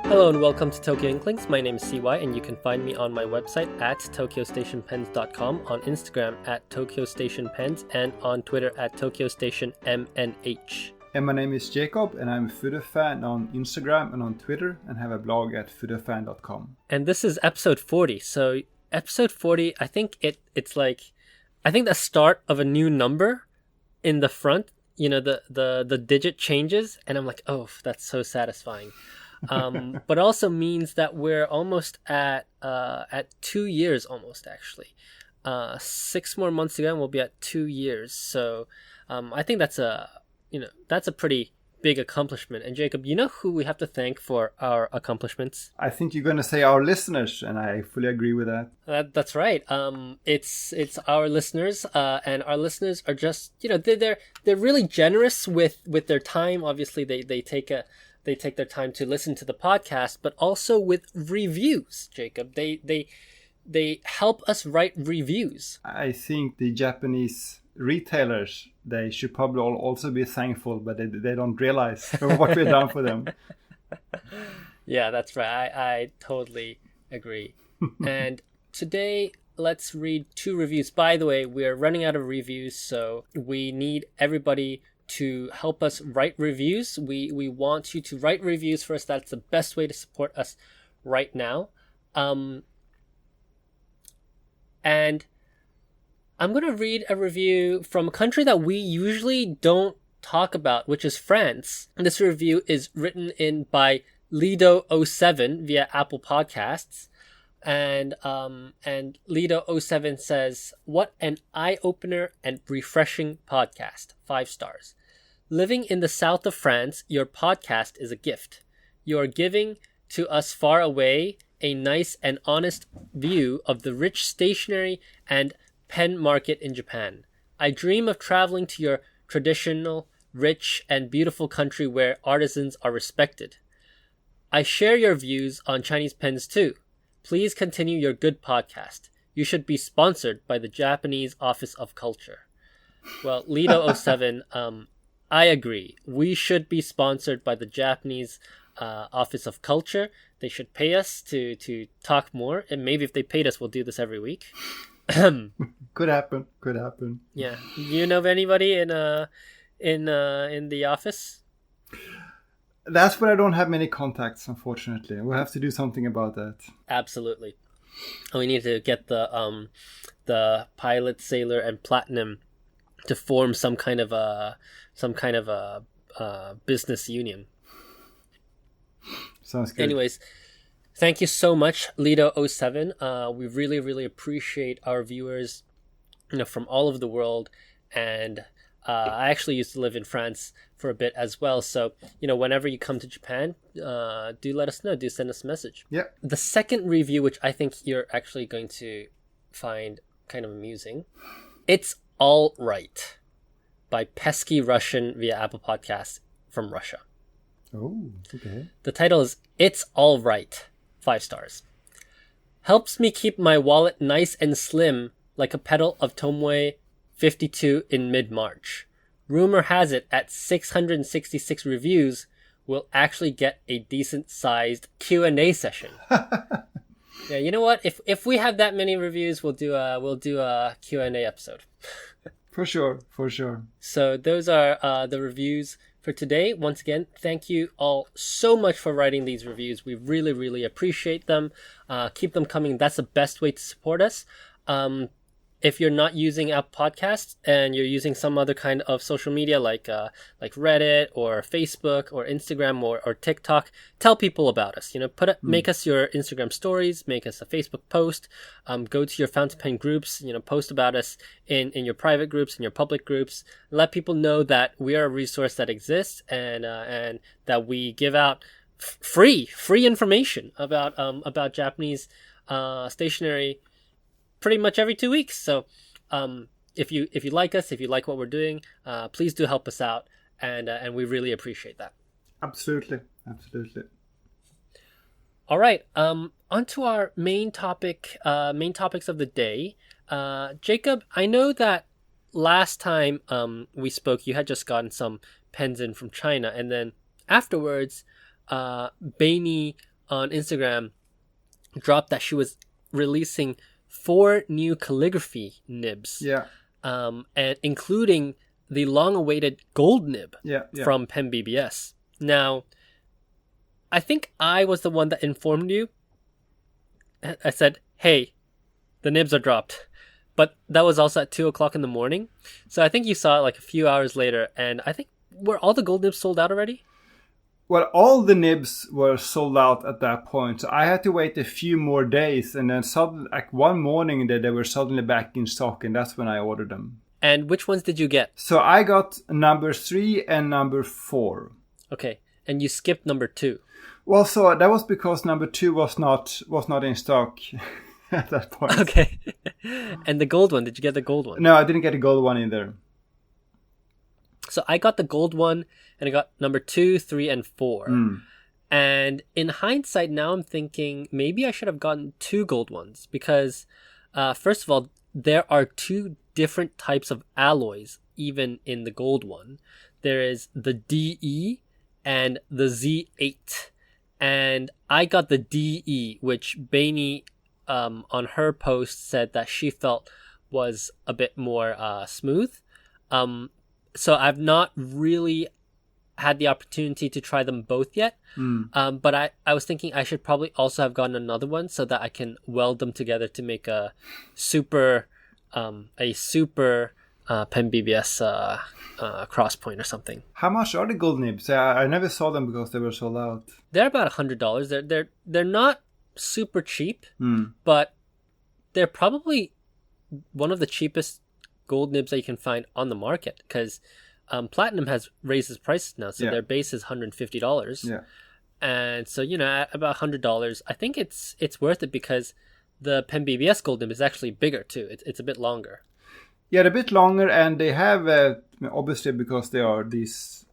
Hello and welcome to Tokyo Inklings. My name is CY and you can find me on my website at tokyostationpens.com, on Instagram at tokyostationpens, and on Twitter at tokyostationmnh. And my name is Jacob and I'm a Fudo fan on Instagram and on Twitter and have a blog at fudofan.com. And this is episode 40. So episode 40, I think it's like, I think the start of a new number in the front, you know, the digit changes and I'm like, oh, that's so satisfying. But also means that we're almost at 2 years almost, actually. 6 more months ago and we'll be at 2 years. So I think that's a pretty big accomplishment. And Jacob, you know who we have to thank for our accomplishments? I think you're going to say our listeners, and I fully agree with that. That's right. It's our listeners, and our listeners are just, you know, they're really generous with their time. Obviously, they take their time to listen to the podcast, but also with reviews, Jacob. They help us write reviews. I think the Japanese retailers, they should probably also be thankful, but they don't realize what we've done for them. Yeah, that's right. I totally agree. And today, let's read 2 reviews. By the way, we're running out of reviews, so we need everybody to help us write reviews. We want you to write reviews for us. That's the best way to support us right now. And I'm going to read a review from a country that we usually don't talk about, which is France. And this review is written in by Lido07 via Apple Podcasts. And Lido07 says, "What an eye-opener and refreshing podcast. 5 stars. Living in the south of France, your podcast is a gift. You are giving to us far away a nice and honest view of the rich stationery and pen market in Japan. I dream of traveling to your traditional, rich, and beautiful country where artisans are respected. I share your views on Chinese pens too. Please continue your good podcast. You should be sponsored by the Japanese Office of Culture." Well, Lido07, I agree. We should be sponsored by the Japanese Office of Culture. They should pay us to talk more, and maybe if they paid us, we'll do this every week. Could happen. Yeah. You know of anybody in the office? That's where I don't have many contacts, unfortunately. We'll have to do something about that. Absolutely. We need to get the pilot, sailor, and platinum to form some kind of a business union. Sounds good. Anyways, thank you so much, Lido07. We really, really appreciate our viewers, you know, from all over the world. And I actually used to live in France for a bit as well. So, you know, whenever you come to Japan, do let us know. Do send us a message. Yeah. The second review, which I think you're actually going to find kind of amusing, "It's All Right" by Pesky Russian via Apple Podcasts from Russia. Oh, okay. The title is "It's All Right." 5 stars. "Helps me keep my wallet nice and slim like a petal of Tomoe 52 in mid-March. Rumor has it at 666 reviews, we'll actually get a decent-sized Q&A session." Yeah, you know what? If we have that many reviews, we'll do a Q&A episode. For sure. So those are the reviews for today. Once again, thank you all so much for writing these reviews. We really, really appreciate them. Keep them coming. That's the best way to support us. If you're not using Apple Podcasts and you're using some other kind of social media like Reddit or Facebook or Instagram or TikTok, tell people about us. You know, make us your Instagram stories, make us a Facebook post, go to your fountain pen groups, you know, post about us in your private groups, in your public groups. Let people know that we are a resource that exists and that we give out free information about Japanese stationery pretty much every 2 weeks. So if you like us, if you like what we're doing, please do help us out, and we really appreciate that. Absolutely. All right, on to our main topics of the day. Jacob, I know that last time we spoke, you had just gotten some pens in from China, and then afterwards, Bainey on Instagram dropped that she was releasing 4 new calligraphy nibs. Yeah. And including the long-awaited gold nib from Pen BBS. Now, I think I was the one that informed you. I said, hey, the nibs are dropped. But that was also at 2 o'clock in the morning. So I think you saw it like a few hours later. And I think, were all the gold nibs sold out already? Well, all the nibs were sold out at that point. So I had to wait a few more days. And then suddenly, like one morning, they were suddenly back in stock. And that's when I ordered them. And which ones did you get? So I got number 3 and number 4. Okay. And you skipped number 2. Well, so that was because number 2 was not in stock at that point. Okay. And the gold one, did you get the gold one? No, I didn't get a gold one either. So I got the gold one, and I got number 2, 3, and 4. And in hindsight, now I'm thinking maybe I should have gotten 2 gold ones because, first of all, there are 2 different types of alloys even in the gold one. There is the DE and the Z8. And I got the DE, which Bainey on her post said that she felt was a bit more smooth. So I've not really had the opportunity to try them both yet. But I was thinking I should probably also have gotten another one so that I can weld them together to make a super Pen BBS cross point or something. How much are the gold nibs? I never saw them because they were sold out. They're about $100. They're not super cheap, but they're probably one of the cheapest gold nibs that you can find on the market because Platinum has raised its prices now, so their base is $150. Yeah. And so, at about $100, I think it's worth it because the Pen BBS gold nib is actually bigger too. It's a bit longer. Yeah, they're a bit longer, and they have, obviously because they are these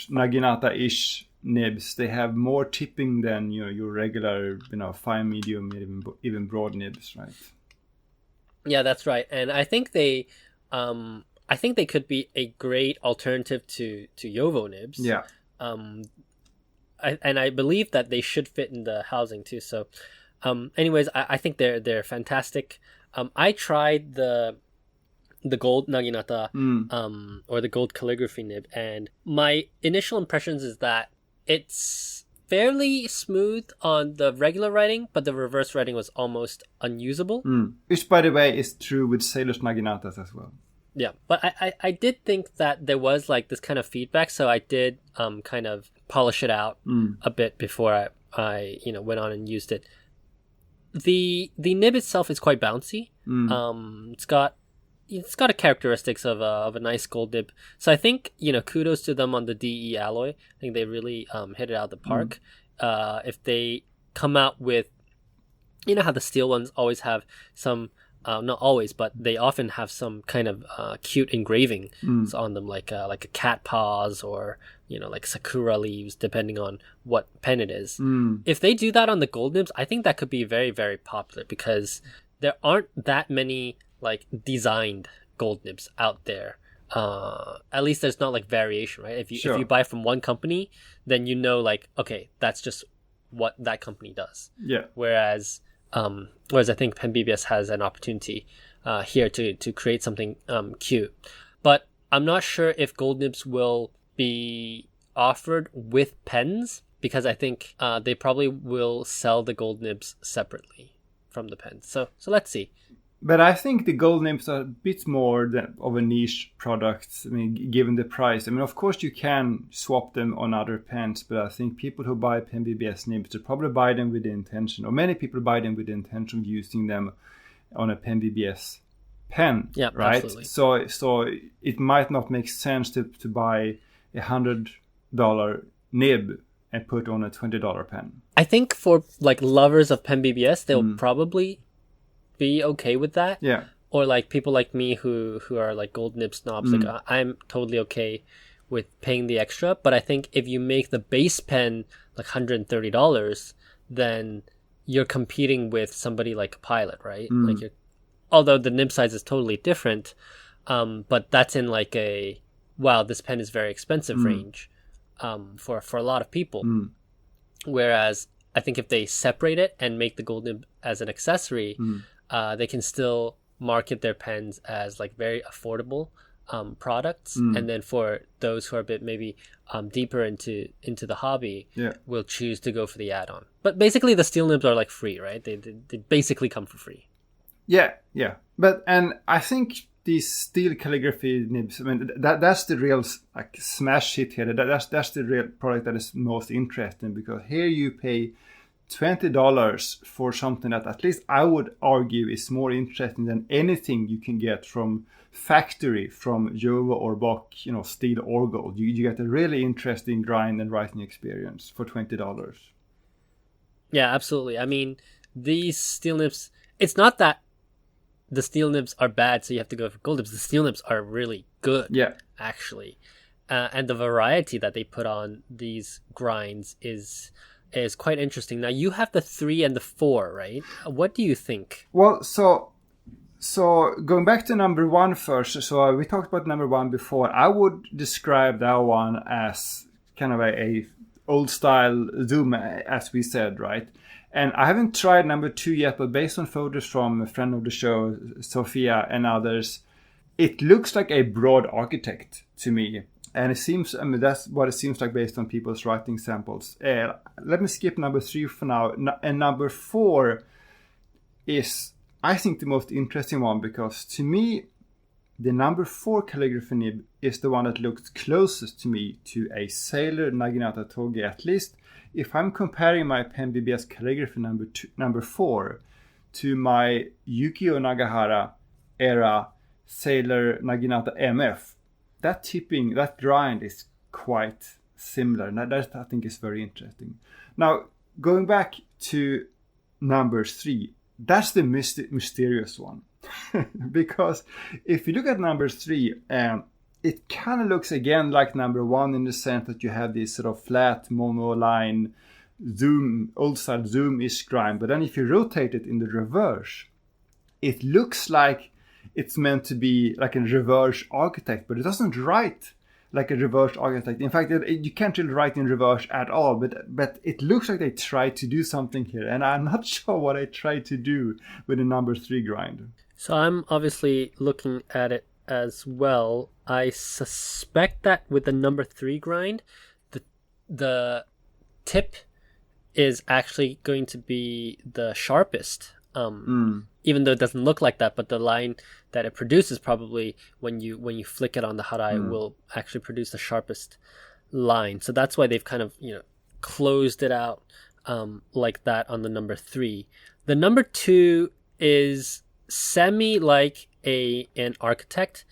Naginata-ish nibs, they have more tipping than your regular, fine, medium, even broad nibs, right? Yeah, that's right. And I think they could be a great alternative to Yovo nibs. Yeah. I believe that they should fit in the housing too. So, anyways, I think they're fantastic. I tried the gold Naginata or the gold calligraphy nib, and my initial impressions is that it's fairly smooth on the regular writing, but the reverse writing was almost unusable. Which, by the way, is true with Sailor's Naginatas as well. Yeah, but I did think that there was like this kind of feedback, so I did kind of polish it out a bit before I went on and used it. The nib itself is quite bouncy. It's got a characteristics of a nice gold nib. So I think, kudos to them on the DE alloy. I think they really hit it out of the park. If they come out with, how the steel ones always have some, not always, but they often have some kind of cute engraving on them, like a cat paws or, like sakura leaves, depending on what pen it is. If they do that on the gold nibs, I think that could be very, very popular because there aren't that many like designed gold nibs out there. At least there's not like variation, right? If you buy from one company, then like, okay, that's just what that company does. Yeah. Whereas I think Pen BBS has an opportunity here to create something cute. But I'm not sure if gold nibs will be offered with pens because I think they probably will sell the gold nibs separately from the pens. So let's see. But I think the gold nibs are a bit more of a niche product, given the price. Of course you can swap them on other pens, but I think people who buy Pen BBS nibs, they probably buy them with the intention, or many people buy them with the intention of using them on a Pen BBS pen, yeah, right? Absolutely. So it might not make sense to buy $100 nib and put on a $20 pen. I think for like lovers of Pen BBS, they'll probably be okay with that. Yeah. Or like people like me who are like gold nib snobs, like I'm totally okay with paying the extra. But I think if you make the base pen like $130, then you're competing with somebody like a Pilot, right? Like although the nib size is totally different, but that's in like a wow, this pen is very expensive range for a lot of people. Whereas I think if they separate it and make the gold nib as an accessory, they can still market their pens as like very affordable products, and then for those who are a bit maybe deeper into the hobby, will choose to go for the add-on. But basically, the steel nibs are like free, right? They basically come for free. Yeah. But and I think these steel calligraphy nibs, I mean, that's the real like smash hit here. That's the real product that is most interesting, because here you pay $20 for something that at least I would argue is more interesting than anything you can get from factory, from Jova or Bock, steel or gold. You get a really interesting grind and writing experience for $20. Yeah, absolutely. I mean, these steel nibs, it's not that the steel nibs are bad, so you have to go for gold nibs. The steel nibs are really good, actually. And the variety that they put on these grinds is quite interesting. Now, you have the 3 and the 4, right? What do you think? Well, so going back to number 1 first. So we talked about number 1 before. I would describe that one as kind of a old style zoom, as we said, right? And I haven't tried number 2 yet, but based on photos from a friend of the show, Sophia, and others, it looks like a broad architect to me. And it seems, that's what it seems like based on people's writing samples. Let me skip number 3 for now. And number 4 is, I think, the most interesting one, because to me, the number 4 calligraphy nib is the one that looks closest to me to a Sailor Naginata Toge, at least if I'm comparing my Pen BBS calligraphy number 4 to my Yukio Nagahara era Sailor Naginata MF. That tipping, that grind is quite similar. And that I think is very interesting. Now, going back to number 3, that's the mysterious one. Because if you look at number 3, it kind of looks again like number 1 in the sense that you have this sort of flat monoline zoom, old style zoom-ish grind. But then if you rotate it in the reverse, it looks like it's meant to be like a reverse architect, but it doesn't write like a reverse architect. In fact, you can't really write in reverse at all, but it looks like they tried to do something here, and I'm not sure what I tried to do with the number 3 grind. So I'm obviously looking at it as well. I suspect that with the number 3 grind, the tip is actually going to be the sharpest. Even though it doesn't look like that, but the line that it produces probably when you flick it on the Harai will actually produce the sharpest line. So that's why they've kind of closed it out like that on the number 3. The number 2 is semi like an architect,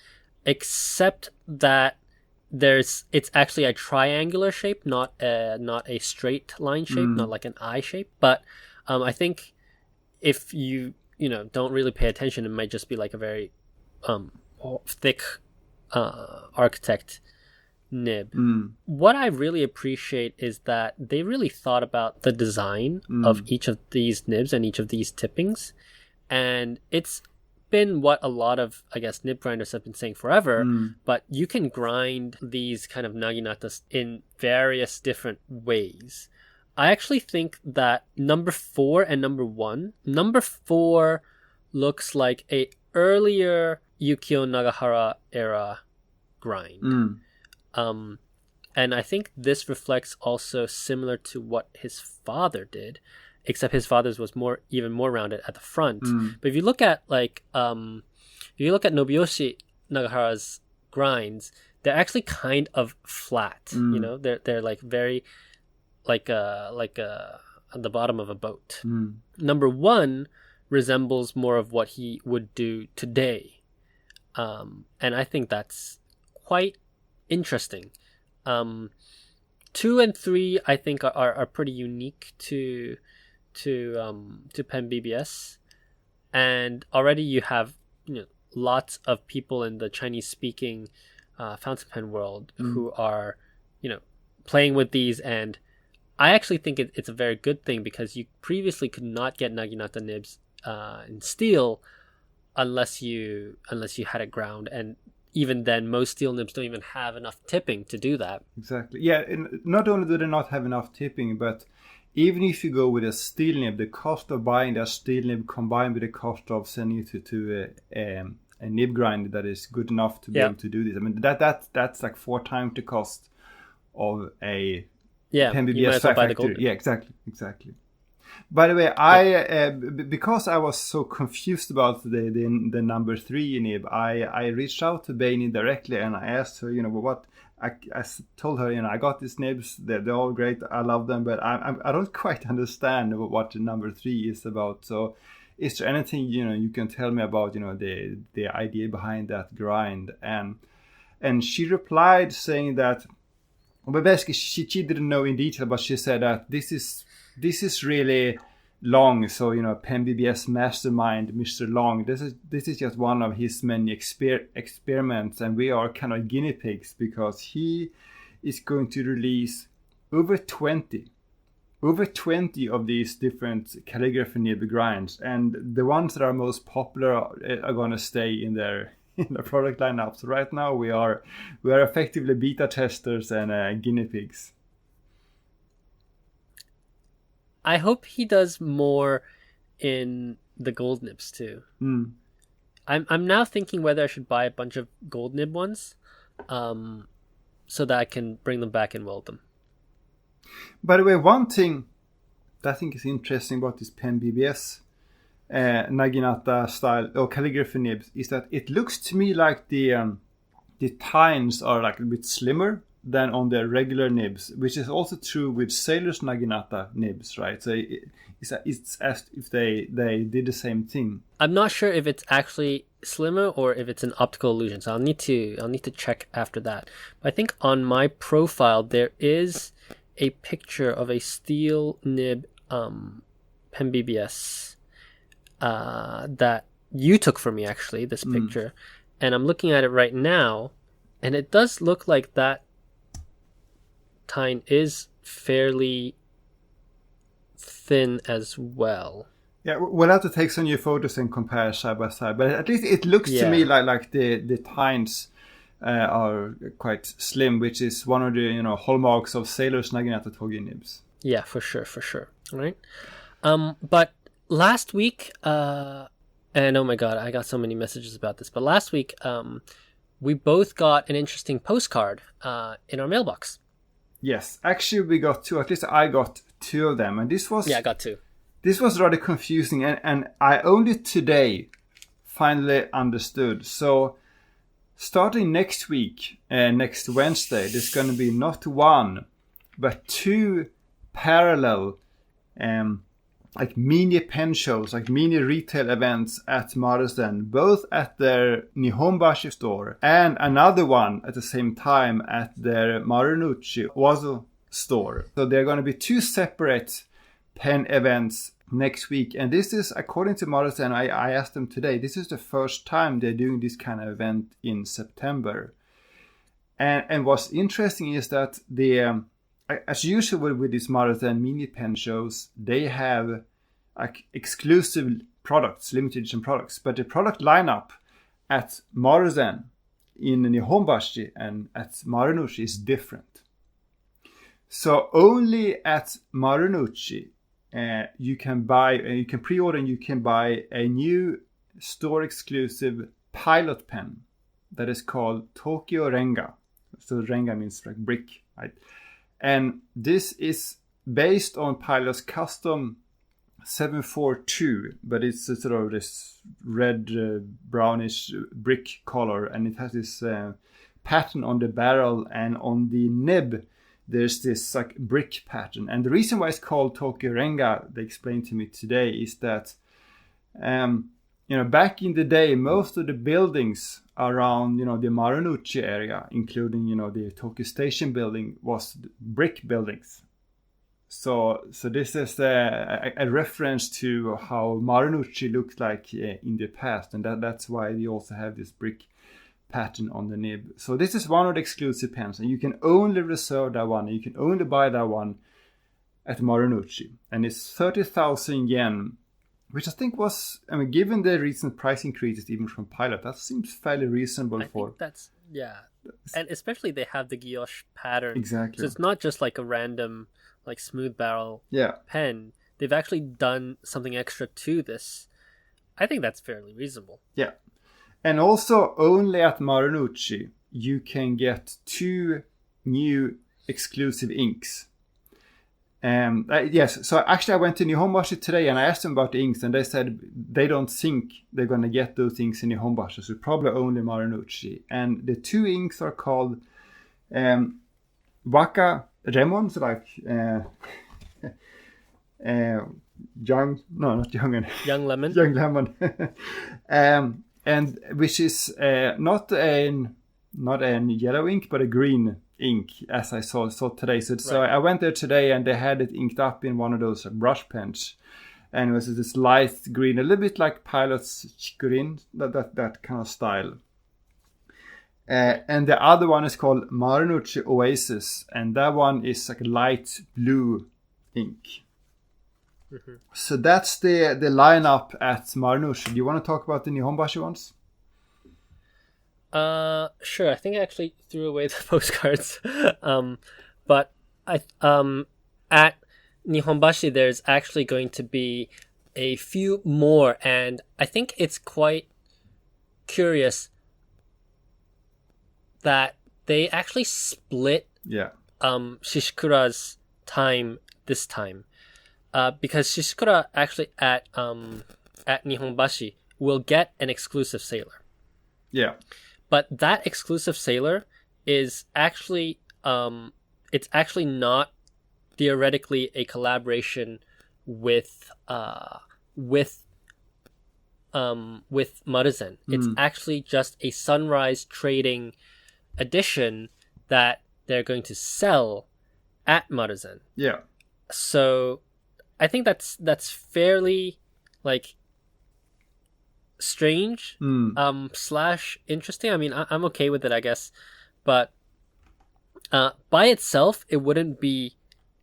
except that it's actually a triangular shape, not a straight line shape, not like an eye shape. But I think if you don't really pay attention, it might just be like a very thick architect nib. What I really appreciate is that they really thought about the design of each of these nibs and each of these tippings, and it's been what a lot of, I guess, nib grinders have been saying forever, but you can grind these kind of naginatas in various different ways. I actually think that number 4 and number 4 looks like a earlier Yukio Nagahara era grind. And I think this reflects also similar to what his father did, except his father's was even more rounded at the front. But if you look at Nobuyoshi Nagahara's grinds, they're actually kind of flat. They're like very like at the bottom of a boat. Number 1 resembles more of what he would do today, and I think that's quite interesting. 2 and 3 I think are pretty unique to Pen BBS, and already you have lots of people in the Chinese speaking fountain pen world who are playing with these, and I actually think it's a very good thing, because you previously could not get naginata nibs in steel unless you had it ground, and even then most steel nibs don't even have enough tipping to do that. Exactly. Yeah, and not only do they not have enough tipping, but even if you go with a steel nib, the cost of buying that steel nib combined with the cost of sending it to a nib grinder that is good enough to be able to do this. I mean, that's like 4 times the cost of a Pen you might BBS as well buy the factory. gold. Yeah, exactly. By the way, I because I was so confused about the number 3 nib, I reached out to Bainey directly and I asked her, what. I told her, I got these nibs. They're all great. I love them, but I don't quite understand what the number 3 is about. So, is there anything you can tell me about the idea behind that grind? And she replied saying that, well, basically she didn't know in detail, but she said that this is really long. So Pen BBS mastermind, Mr. Long. This is just one of his many experiments, and we are kind of guinea pigs because he is going to release over 20 of these different calligraphy nib grinds, and the ones that are most popular are going to stay in the product lineup. So right now we are effectively beta testers and guinea pigs. I hope he does more in the gold nibs too. I'm now thinking whether I should buy a bunch of gold nib ones, so that I can bring them back and weld them. By the way, one thing that I think is interesting about this Pen BBS Naginata style or calligraphy nibs is that it looks to me like the tines are like a bit slimmer than on the regular nibs, which is also true with Sailor's Naginata nibs, right? So it's as if they did the same thing. I'm not sure if it's actually slimmer or if it's an optical illusion, so I'll need to check after that. But I think on my profile there is a picture of a steel nib Pen BBS that you took for me, actually, this picture. And I'm looking at it right now, and it does look like that tine is fairly thin as well. Yeah, we'll have to take some new photos and compare side by side, but at least it looks to me like the tines are quite slim, which is one of the hallmarks of Sailor's Naginata Togi nibs. Yeah, for sure. All right. But last week, and oh my god, I got so many messages about this. But last week, we both got an interesting postcard in our mailbox. Yes, actually we got 2. At least I got 2 of them, and this was I got 2. This was rather confusing, and I only today finally understood. So, starting next week, next Wednesday, there's going to be not 1, but 2 parallel like mini pen shows, like mini retail events at Maruzen, both at their Nihonbashi store and another one at the same time at their Marunouchi Ozu store. So there are going to be 2 separate pen events next week, and this is, according to Maruzen, I asked them today, this is the first time they're doing this kind of event in September. And what's interesting is that the as usual with these Maruzen mini pen shows, they have like exclusive products, limited edition products, but the product lineup at Maruzen, in Nihonbashi, and at Marunouchi is different. So only at Marunouchi you can pre-order and you can buy a new store exclusive pilot pen that is called Tokyo Renga. So Renga means like brick, right? And this is based on Pilot's custom 742, but it's a sort of this red brownish brick color, and it has this pattern on the barrel, and on the nib there's this like brick pattern. And the reason why it's called Tokyo Renga, they explained to me today, is that back in the day, most of the buildings around the Marunouchi area, including the Tokyo Station building, was brick buildings. So this is a reference to how Marunouchi looked like in the past, and that's why they also have this brick pattern on the nib. So this is one of the exclusive pens, and you can only reserve that one. You can only buy that one at Marunouchi, and it's 30,000 yen. Which I think was, given the recent price increases even from Pilot, that seems fairly reasonable. I think Yeah. And especially they have the guilloche pattern. Exactly. So it's not just like a random, like smooth barrel Yeah. pen. They've actually done something extra to this. I think that's fairly reasonable. Yeah. And also, only at Marunouchi, you can get 2 new exclusive inks. Yes, so actually I went to Nihonbashi today and I asked them about the inks, and they said they don't think they're going to get those inks in Nihonbashi, so probably only Marunouchi. And the 2 inks are called Waka Remon, so like young lemon. young lemon, and which is not an yellow ink but a green ink, as I saw today. So I went there today and they had it inked up in one of those brush pens, and it was this light green, a little bit like Pilot's Chikurin, that kind of style. And the other one is called Marunouchi Oasis, and that one is like a light blue ink. Mm-hmm. So that's the lineup at Marunouchi. Do you want to talk about the Nihonbashi ones? Sure. I think I actually threw away the postcards. But at Nihonbashi, there's actually going to be a few more, and I think it's quite curious that they actually split Shishikura's time this time. Because Shishikura actually at Nihonbashi will get an exclusive sailor. Yeah. But that exclusive sailor is actually it's actually not theoretically a collaboration with Maruzen. It's actually just a Sunrise trading edition that they're going to sell at Maruzen. Yeah. So I think that's fairly like strange / interesting. I mean, I'm okay with it, I guess, but by itself it wouldn't be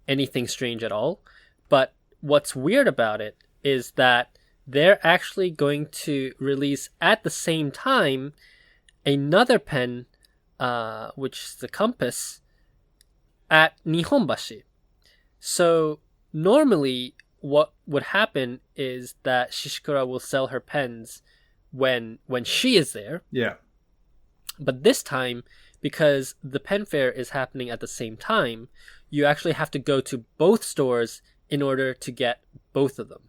anything strange at all. But what's weird about it is that they're actually going to release at the same time another pen, which is the Compass, at Nihonbashi. So normally what would happen is that Shishikura will sell her pens when she is there. Yeah. But this time, because the pen fair is happening at the same time, you actually have to go to both stores in order to get both of them.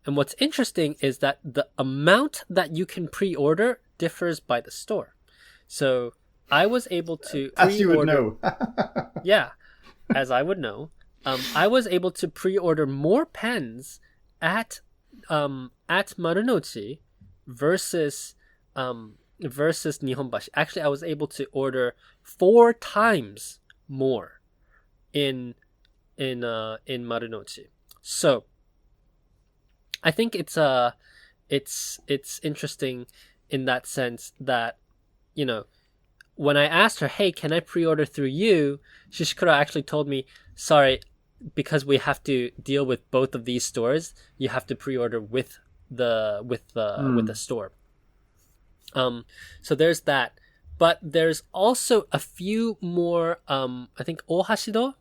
And what's interesting is that the amount that you can pre-order differs by the store. So I was able to pre-order... As you would know. Yeah, as I would know. I was able to pre-order more pens at Marunouchi versus Nihonbashi. Actually, I was able to order 4 times more in Marunouchi. So I think it's interesting in that sense that, you know, when I asked her, hey, can I pre-order through you? Shishikura actually told me, sorry, because we have to deal with both of these stores, you have to pre-order with the store. So there's that. But there's also a few more, I think Ohashido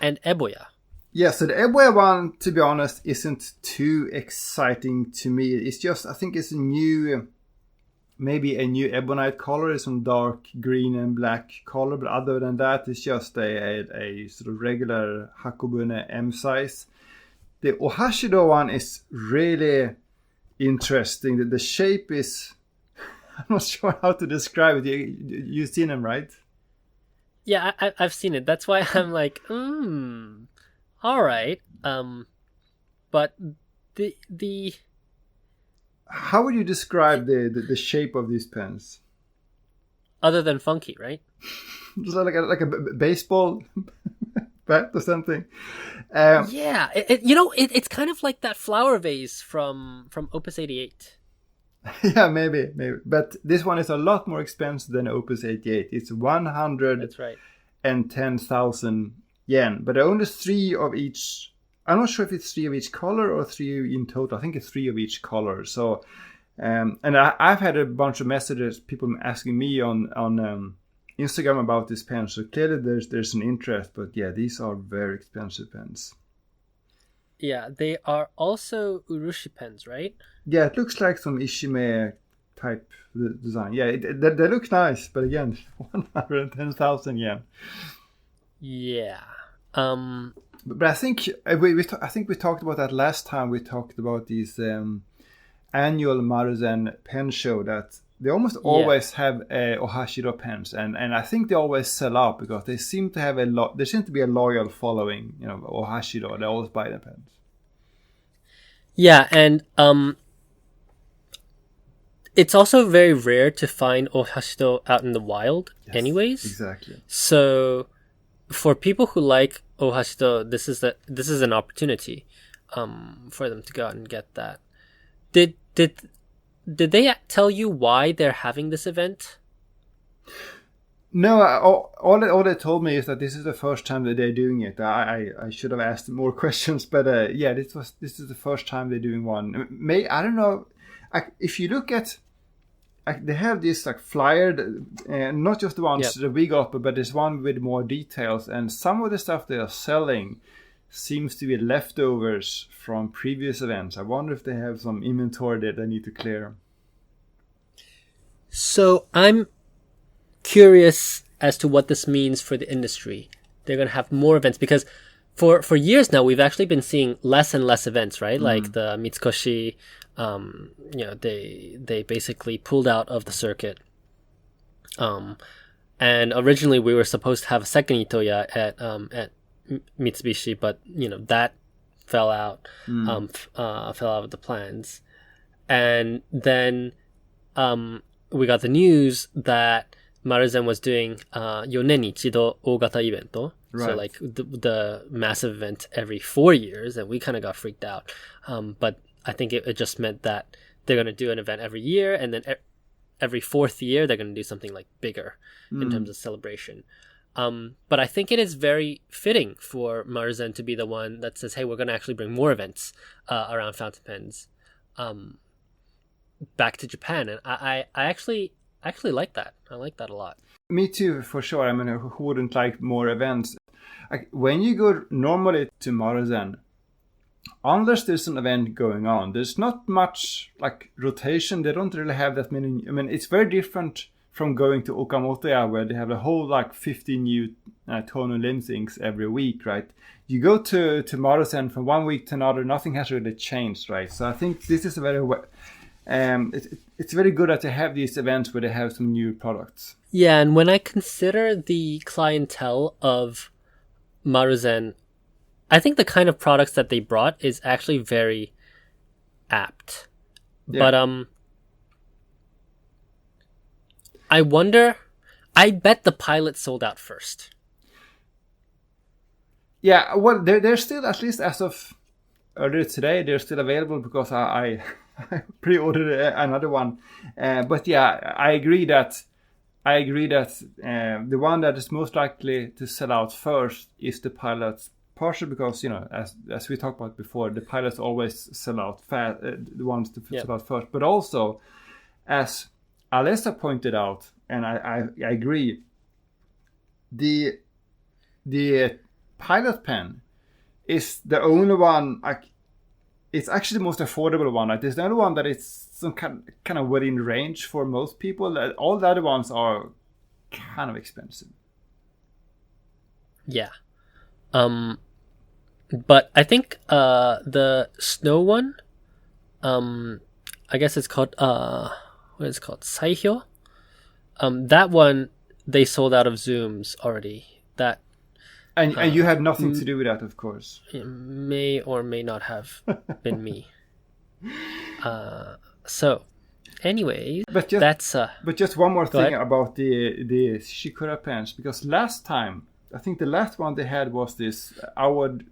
and Eboya. Yeah, so the Eboya one, to be honest, isn't too exciting to me. It's just, I think it's maybe a new ebonite color, some dark green and black color, but other than that, it's just a sort of regular Hakobune M size. The Ohashido one is really interesting. The shape is, I'm not sure how to describe it. You've seen them, right? Yeah, I've seen it. That's why I'm like, all right. But the how would you describe the shape of these pens? Other than funky, right? Just like a baseball bat or something. Yeah, it's kind of like that flower vase from Opus 88. Yeah, maybe. But this one is a lot more expensive than Opus 88. It's 110,000 yen. But only 3 of each. I'm not sure if it's 3 of each color or 3 in total. I think it's 3 of each color. So And I've had a bunch of messages, people asking me on Instagram about this pen. So clearly there's an interest, but yeah, these are very expensive pens. Yeah, they are also urushi pens, right? Yeah, it looks like some Ishime type design. Yeah, they look nice, but again, 110,000 yen. Yeah. But I think I think we talked about that last time. We talked about these annual Maruzen pen show that they almost always have Ohashiro pens, and I think they always sell out because they seem to have there seems to be a loyal following, Ohashiro. They always buy their pens. Yeah, and it's also very rare to find Ohashiro out in the wild, anyways. Exactly. So for people who like Ohashiro, this is an opportunity for them to go out and get that. Did they tell you why they're having this event? No, all they told me is that this is the first time that they're doing it. I should have asked more questions, but yeah, this is the first time they're doing one. I don't know. If you look at, they have this like flyer, not just the ones that we got, but there's one with more details, and some of the stuff they are selling seems to be leftovers from previous events. I wonder if they have some inventory that they need to clear. So I'm curious as to what this means for the industry. They're going to have more events because for years now we've actually been seeing less and less events, right? Like the Mitsukoshi, they basically pulled out of the circuit. And originally we were supposed to have a second Itoya at Mitsubishi, but that fell out of the plans. And then we got the news that Maruzen was doing 4年に一度大型イベント. Right. So like the massive event every 4 years, and we kind of got freaked out. But I think it just meant that they're going to do an event every year, and then every fourth year they're going to do something like bigger in terms of celebration. But I think it is very fitting for Maruzen to be the one that says, hey, we're going to actually bring more events around fountain pens back to Japan. And I actually like that. I like that a lot. Me too, for sure. I mean, who wouldn't like more events? When you go normally to Maruzen, unless there's an event going on, there's not much like rotation. They don't really have that many. I mean, it's very different from going to Okamotoya, where they have a whole like 15 new Tono limb things every week, right? You go to Maruzen from one week to another, nothing has really changed, right? So I think this is a very it's very good that they have these events where they have some new products. Yeah, and when I consider the clientele of Maruzen, I think the kind of products that they brought is actually very apt. Yeah. But I wonder, I bet the pilot sold out first. Yeah, well, they're still, at least as of earlier today, they're still available because I pre-ordered another one. But yeah, I agree that the one that is most likely to sell out first is the pilots. Partially because, as we talked about before, the pilots always sell out fast, the ones to sell out first. But also, as Alessa pointed out, and I agree, the pilot pen is the only one, it's actually the most affordable one. It's the only one that is some kind of within range for most people. All the other ones are kind of expensive. Yeah. But I think the snow one, I guess it's called what is it called? Saihyo? That one they sold out of Zooms already. That and you had nothing to do with that, of course. It may or may not have been me. So anyway, but just one more thing about the Shikura pens, because last time, I think the last one they had was this. I would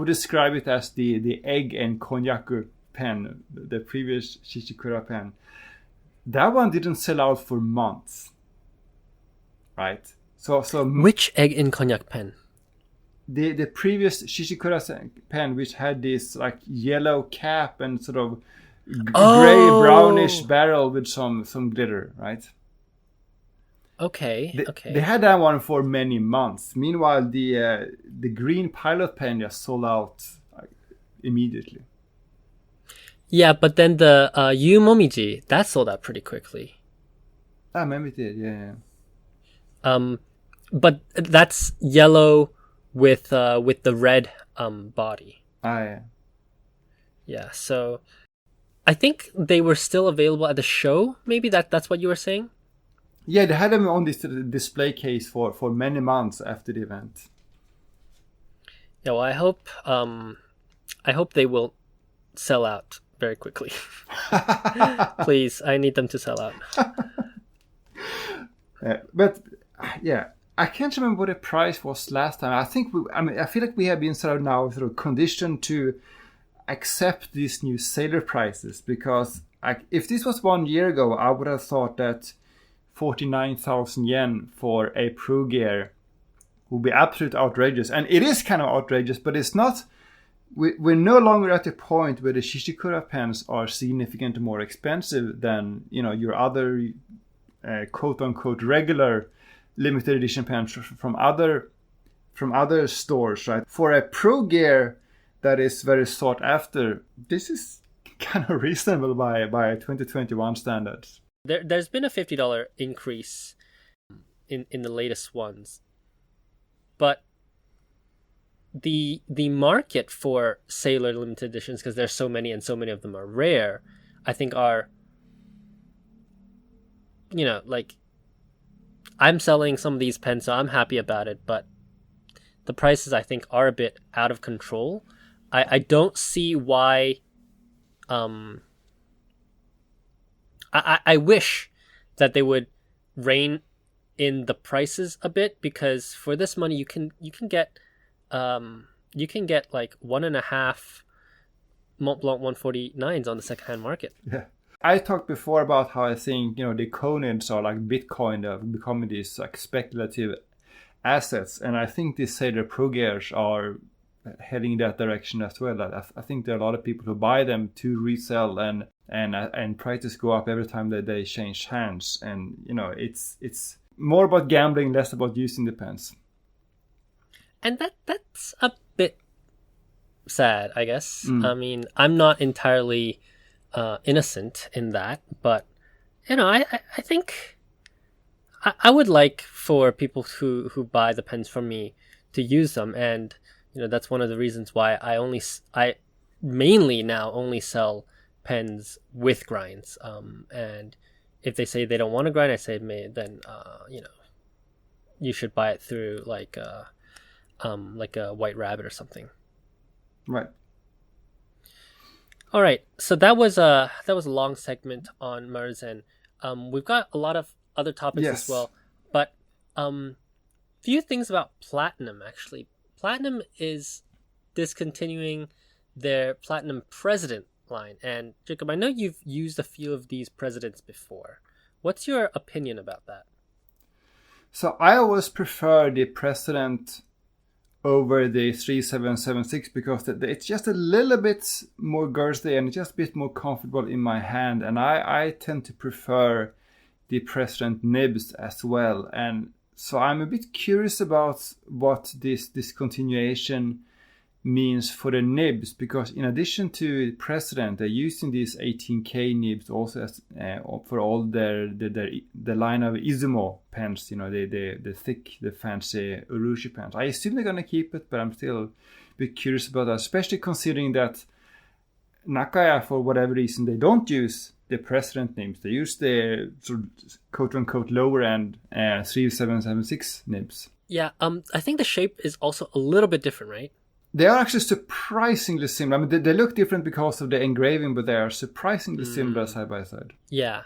describe it as the egg and cognac pen, the previous Shishikura pen. That one didn't sell out for months, right? So which egg and cognac pen? The previous Shishikura pen, which had this like yellow cap and sort of gray brownish Oh, barrel with some glitter, right? okay, They okay. had that one for many months. Meanwhile, the green pilot pen just sold out immediately. Yeah, but then the Yu Momiji, that sold out pretty quickly. Ah, maybe it did. Yeah, yeah. Um, but that's yellow with the red body. Ah, yeah. Yeah, so I think they were still available at the show. Maybe that's what you were saying. Yeah, they had them on this display case for many months after the event. Yeah, well, I hope they will sell out very quickly. Please, I need them to sell out. But yeah, I can't remember what the price was last time. I feel like we have been sort of now sort of conditioned to accept these new sailor prices because if this was 1 year ago, I would have thought that 49,000 yen for a Pro Gear would be absolutely outrageous. And it is kind of outrageous, but it's not. We're no longer at the point where the Shishikura pens are significantly more expensive than your other quote unquote regular limited edition pens from other stores, right? For a Pro Gear that is very sought after, this is kind of reasonable by 2021 standards. There's been a $50 increase in the latest ones, but the market for Sailor limited editions, because there's so many and so many of them are rare, I think are, like, I'm selling some of these pens, so I'm happy about it, but the prices I think are a bit out of control. I don't see why. I wish that they would rein in the prices a bit, because for this money you can get like 1.5 Mont Blanc 149s on the secondhand market. Yeah. I talked before about how I think the Conins are like Bitcoin, that becoming these like speculative assets, and I think these Sailor Pro Gears are heading in that direction as well. I think there are a lot of people who buy them to resell, and prices go up every time that they change hands, and it's more about gambling, less about using the pens. And that's a bit sad, I guess. I mean, I'm not entirely innocent in that, but I think I would like for people who buy the pens from me to use them, and that's one of the reasons why I mainly now only sell pens with grinds. And if they say they don't want to grind, I say then you should buy it through like a White Rabbit or something. Right. All right, so that was a long segment on Maruzen. We've got a lot of other topics Yes. as well, but few things about Platinum actually. Platinum is discontinuing their Platinum President line, and Jacob, I know you've used a few of these presidents before. What's your opinion about that? So I always prefer the President over the 3776 because it's just a little bit more girthy and just a bit more comfortable in my hand, and I tend to prefer the President nibs as well. And so I'm a bit curious about what this discontinuation means for the nibs, because in addition to President, they're using these 18K nibs also as for all their line of Izumo pens, the thick, the fancy Urushi pens. I assume they're gonna keep it, but I'm still a bit curious about that, especially considering that Nakaya, for whatever reason, they don't use the President nibs. They use the sort of quote unquote lower end 3776 nibs. Yeah, I think the shape is also a little bit different, right? They are actually surprisingly similar. I mean, they look different because of the engraving, but they are surprisingly similar side by side. Yeah.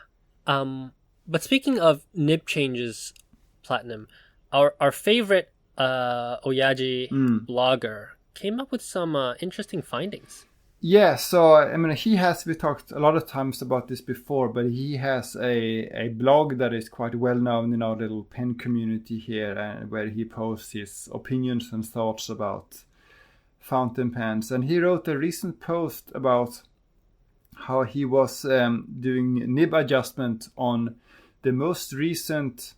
But speaking of nib changes, Platinum, our favorite Oyaji blogger came up with some interesting findings. Yeah, so I mean, we talked a lot of times about this before, but he has a blog that is quite well known in our little pen community here, and where he posts his opinions and thoughts about fountain pens. And he wrote a recent post about how he was doing nib adjustment on the most recent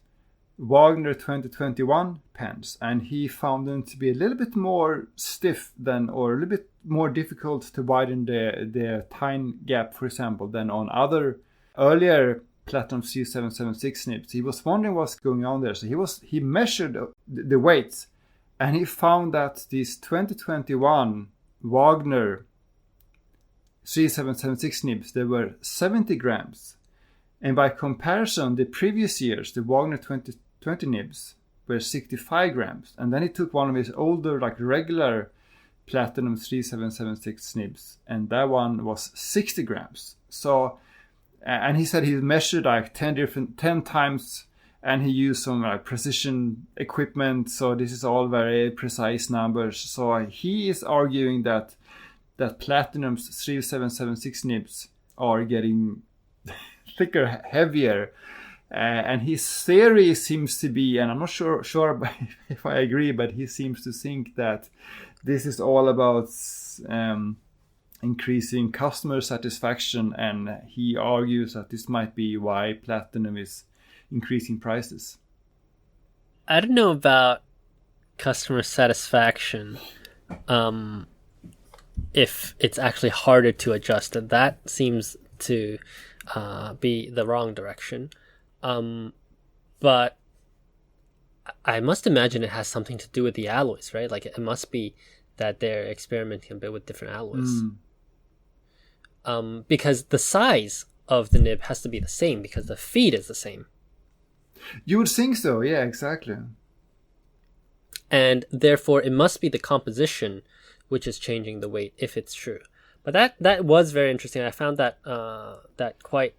Wagner 2021 pens, and he found them to be a little bit more stiff than, or a little bit more difficult to widen the tine gap, for example, than on other earlier Platinum C776 nibs. He was wondering what's going on there, so he measured the weights, and he found that these 2021 Wagner C776 nibs, they were 70 grams. And by comparison, the previous years, the Wagner 2020 nibs were 65 grams. And then he took one of his older, like regular Platinum 3776 nibs, and that one was 60 grams. So, and he said he measured like 10 times, and he used some precision equipment. So this is all very precise numbers. So he is arguing that Platinum's 3776 nibs are getting thicker, heavier, and his theory seems to be, and I'm not sure if I agree, but he seems to think that this is all about increasing customer satisfaction, and he argues that this might be why Platinum is increasing prices. I don't know about customer satisfaction. If it's actually harder to adjust, and that seems to be the wrong direction. But I must imagine it has something to do with the alloys, right? Like it must be that they're experimenting a bit with different alloys. Because the size of the nib has to be the same because the feed is the same. You would think so, yeah, exactly. And therefore it must be the composition which is changing the weight, if it's true. But that was very interesting. I found that quite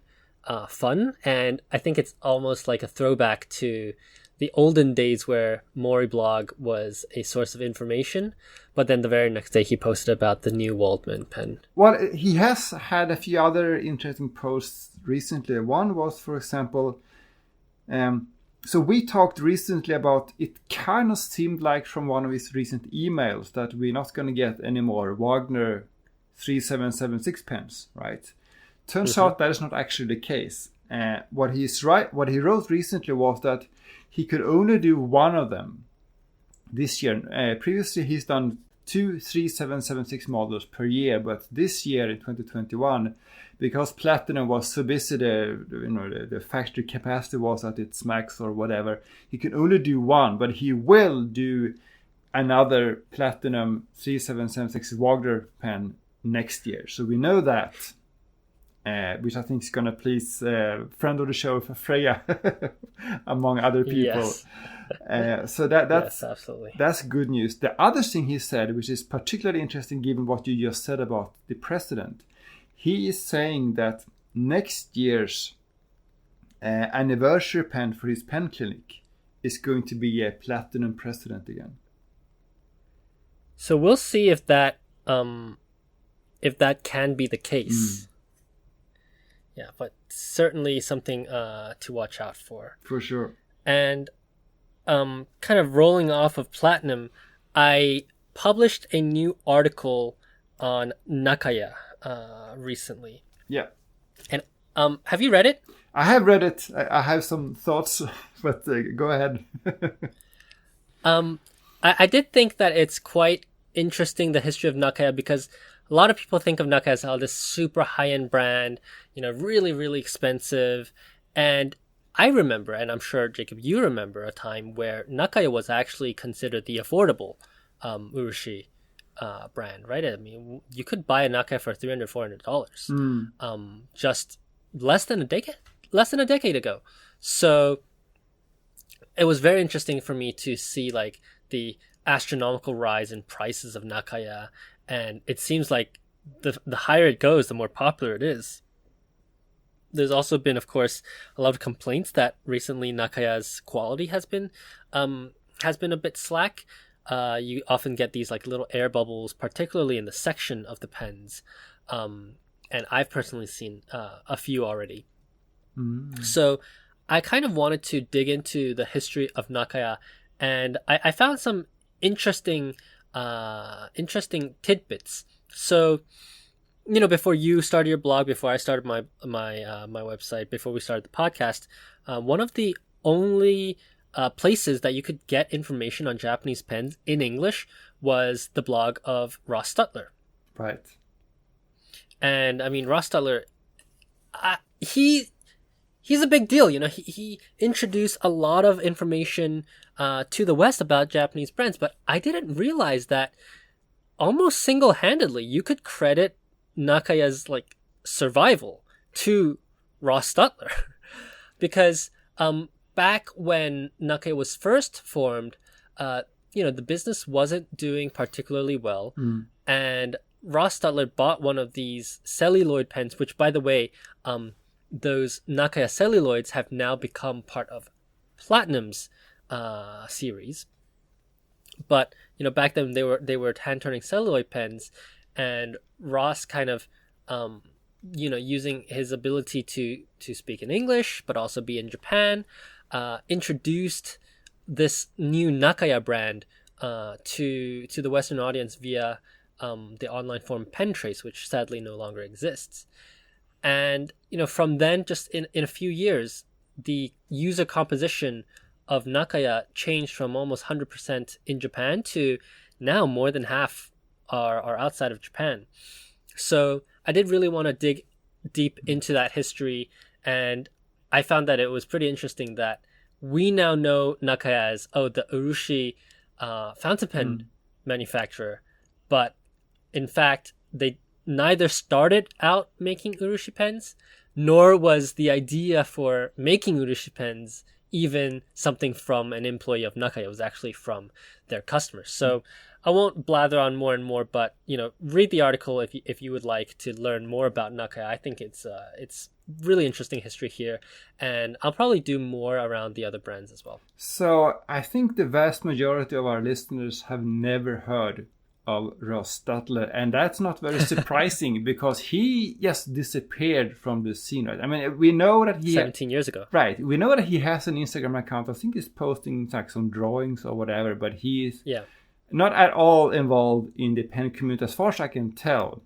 fun, and I think it's almost like a throwback to the olden days where Moriblog was a source of information, but then the very next day he posted about the new Waldman pen. Well, he has had a few other interesting posts recently. One was, for example, so we talked recently about, it kind of seemed like from one of his recent emails that we're not going to get any more Wagner 3776 pens, right? Turns out that is not actually the case. What he wrote recently was that he could only do one of them this year. Previously, he's done 2 3776 models per year, but this year in 2021, because Platinum was so busy, the factory capacity was at its max or whatever, he could only do one, but he will do another Platinum 3776 Wagner pen next year. So we know that, which I think is going to please friend of the show, Freya, among other people. Yes. So that's yes, absolutely. That's good news. The other thing he said, which is particularly interesting given what you just said about the president, he is saying that next year's anniversary pen for his pen clinic is going to be a Platinum president again. So we'll see if that can be the case. Yeah, but certainly something to watch out for. For sure. And kind of rolling off of Platinum, I published a new article on Nakaya recently. Yeah. And have you read it? I have read it. I have some thoughts, but go ahead. I did think that it's quite interesting, the history of Nakaya, because a lot of people think of Nakaya as this super high-end brand, really, really expensive. And I remember, and I'm sure, Jacob, you remember a time where Nakaya was actually considered the affordable urushi brand, right? I mean, you could buy a Nakaya for $300, $400 just less than a decade ago. So it was very interesting for me to see like the astronomical rise in prices of Nakaya, and it seems like the higher it goes, the more popular it is. There's also been, of course, a lot of complaints that recently Nakaya's quality has been a bit slack. You often get these like little air bubbles, particularly in the section of the pens, and I've personally seen a few already. So I kind of wanted to dig into the history of Nakaya, and I found some interesting tidbits. So before you started your blog, before I started my website, before we started the podcast, one of the only places that you could get information on Japanese pens in English was the blog of Ross Stutler. Right. And I mean, Ross Stutler, he's a big deal. He introduced a lot of information to the West about Japanese brands, but I didn't realize that almost single-handedly you could credit Nakaya's survival to Ross Stutler. Because back when Nakaya was first formed, the business wasn't doing particularly well, and Ross Stutler bought one of these celluloid pens, which, by the way, those Nakaya celluloids have now become part of Platinum's series. But back then they were hand turning celluloid pens, and Ross kind of using his ability to speak in English but also be in Japan, introduced this new Nakaya brand to the Western audience via the online forum Pentrace, which sadly no longer exists. And from then, just in a few years, the user composition of Nakaya changed from almost 100% in Japan to now more than half are outside of Japan. So I did really want to dig deep into that history, and I found that it was pretty interesting that we now know Nakaya as the Urushi fountain pen manufacturer, but in fact they neither started out making Urushi pens, nor was the idea for making Urushi pens even something from an employee of Nakaya. It was actually from their customers. So I won't blather on more and more, but read the article if you would like to learn more about Nakaya. I think it's really interesting history here, and I'll probably do more around the other brands as well. So I think the vast majority of our listeners have never heard of Ross Stutler, and that's not very surprising because he just disappeared from the scene. Right? I mean, we know that he 17 years ago. Right. We know that he has an Instagram account. I think he's posting some drawings or whatever, but he's not at all involved in the pen community as far as I can tell,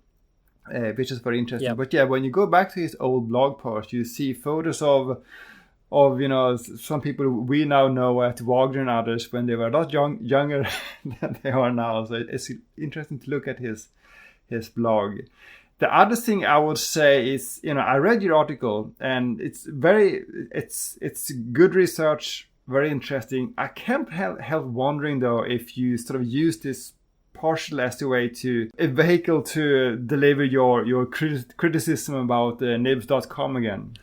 which is very interesting. But when you go back to his old blog post, you see photos of some people we now know at Wagner and others when they were a lot younger than they are now. So it's interesting to look at his blog. The other thing I would say is, I read your article and it's good research, very interesting. I can't help wondering though if you sort of use this partial as a way to a vehicle to deliver your criticism about nibs.com again.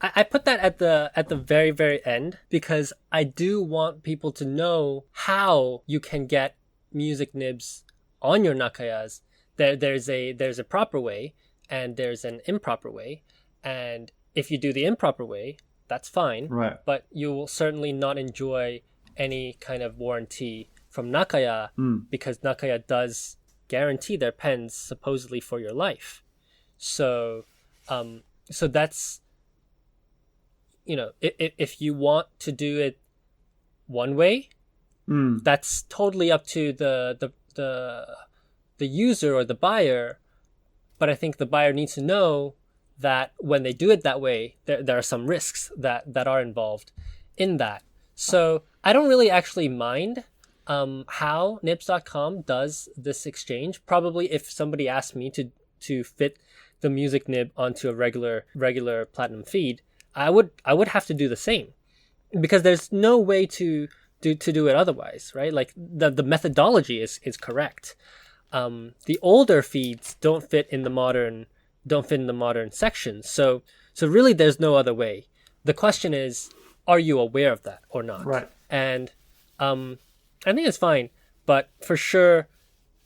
I put that at the very, very end because I do want people to know how you can get music nibs on your Nakayas. There's a proper way and there's an improper way, and if you do the improper way, that's fine. Right. But you will certainly not enjoy any kind of warranty from Nakaya because Nakaya does guarantee their pens supposedly for your life. So that's, if you want to do it one way, that's totally up to the user or the buyer. But I think the buyer needs to know that when they do it that way, there are some risks that are involved in that. So I don't really actually mind how nibs.com does this exchange. Probably if somebody asked me to fit the music nib onto a regular platinum feed, I would have to do the same, because there's no way to do it otherwise, right? Like the methodology is correct. The older feeds don't fit in the modern sections. So really there's no other way. The question is, are you aware of that or not? Right. And I think it's fine, but for sure,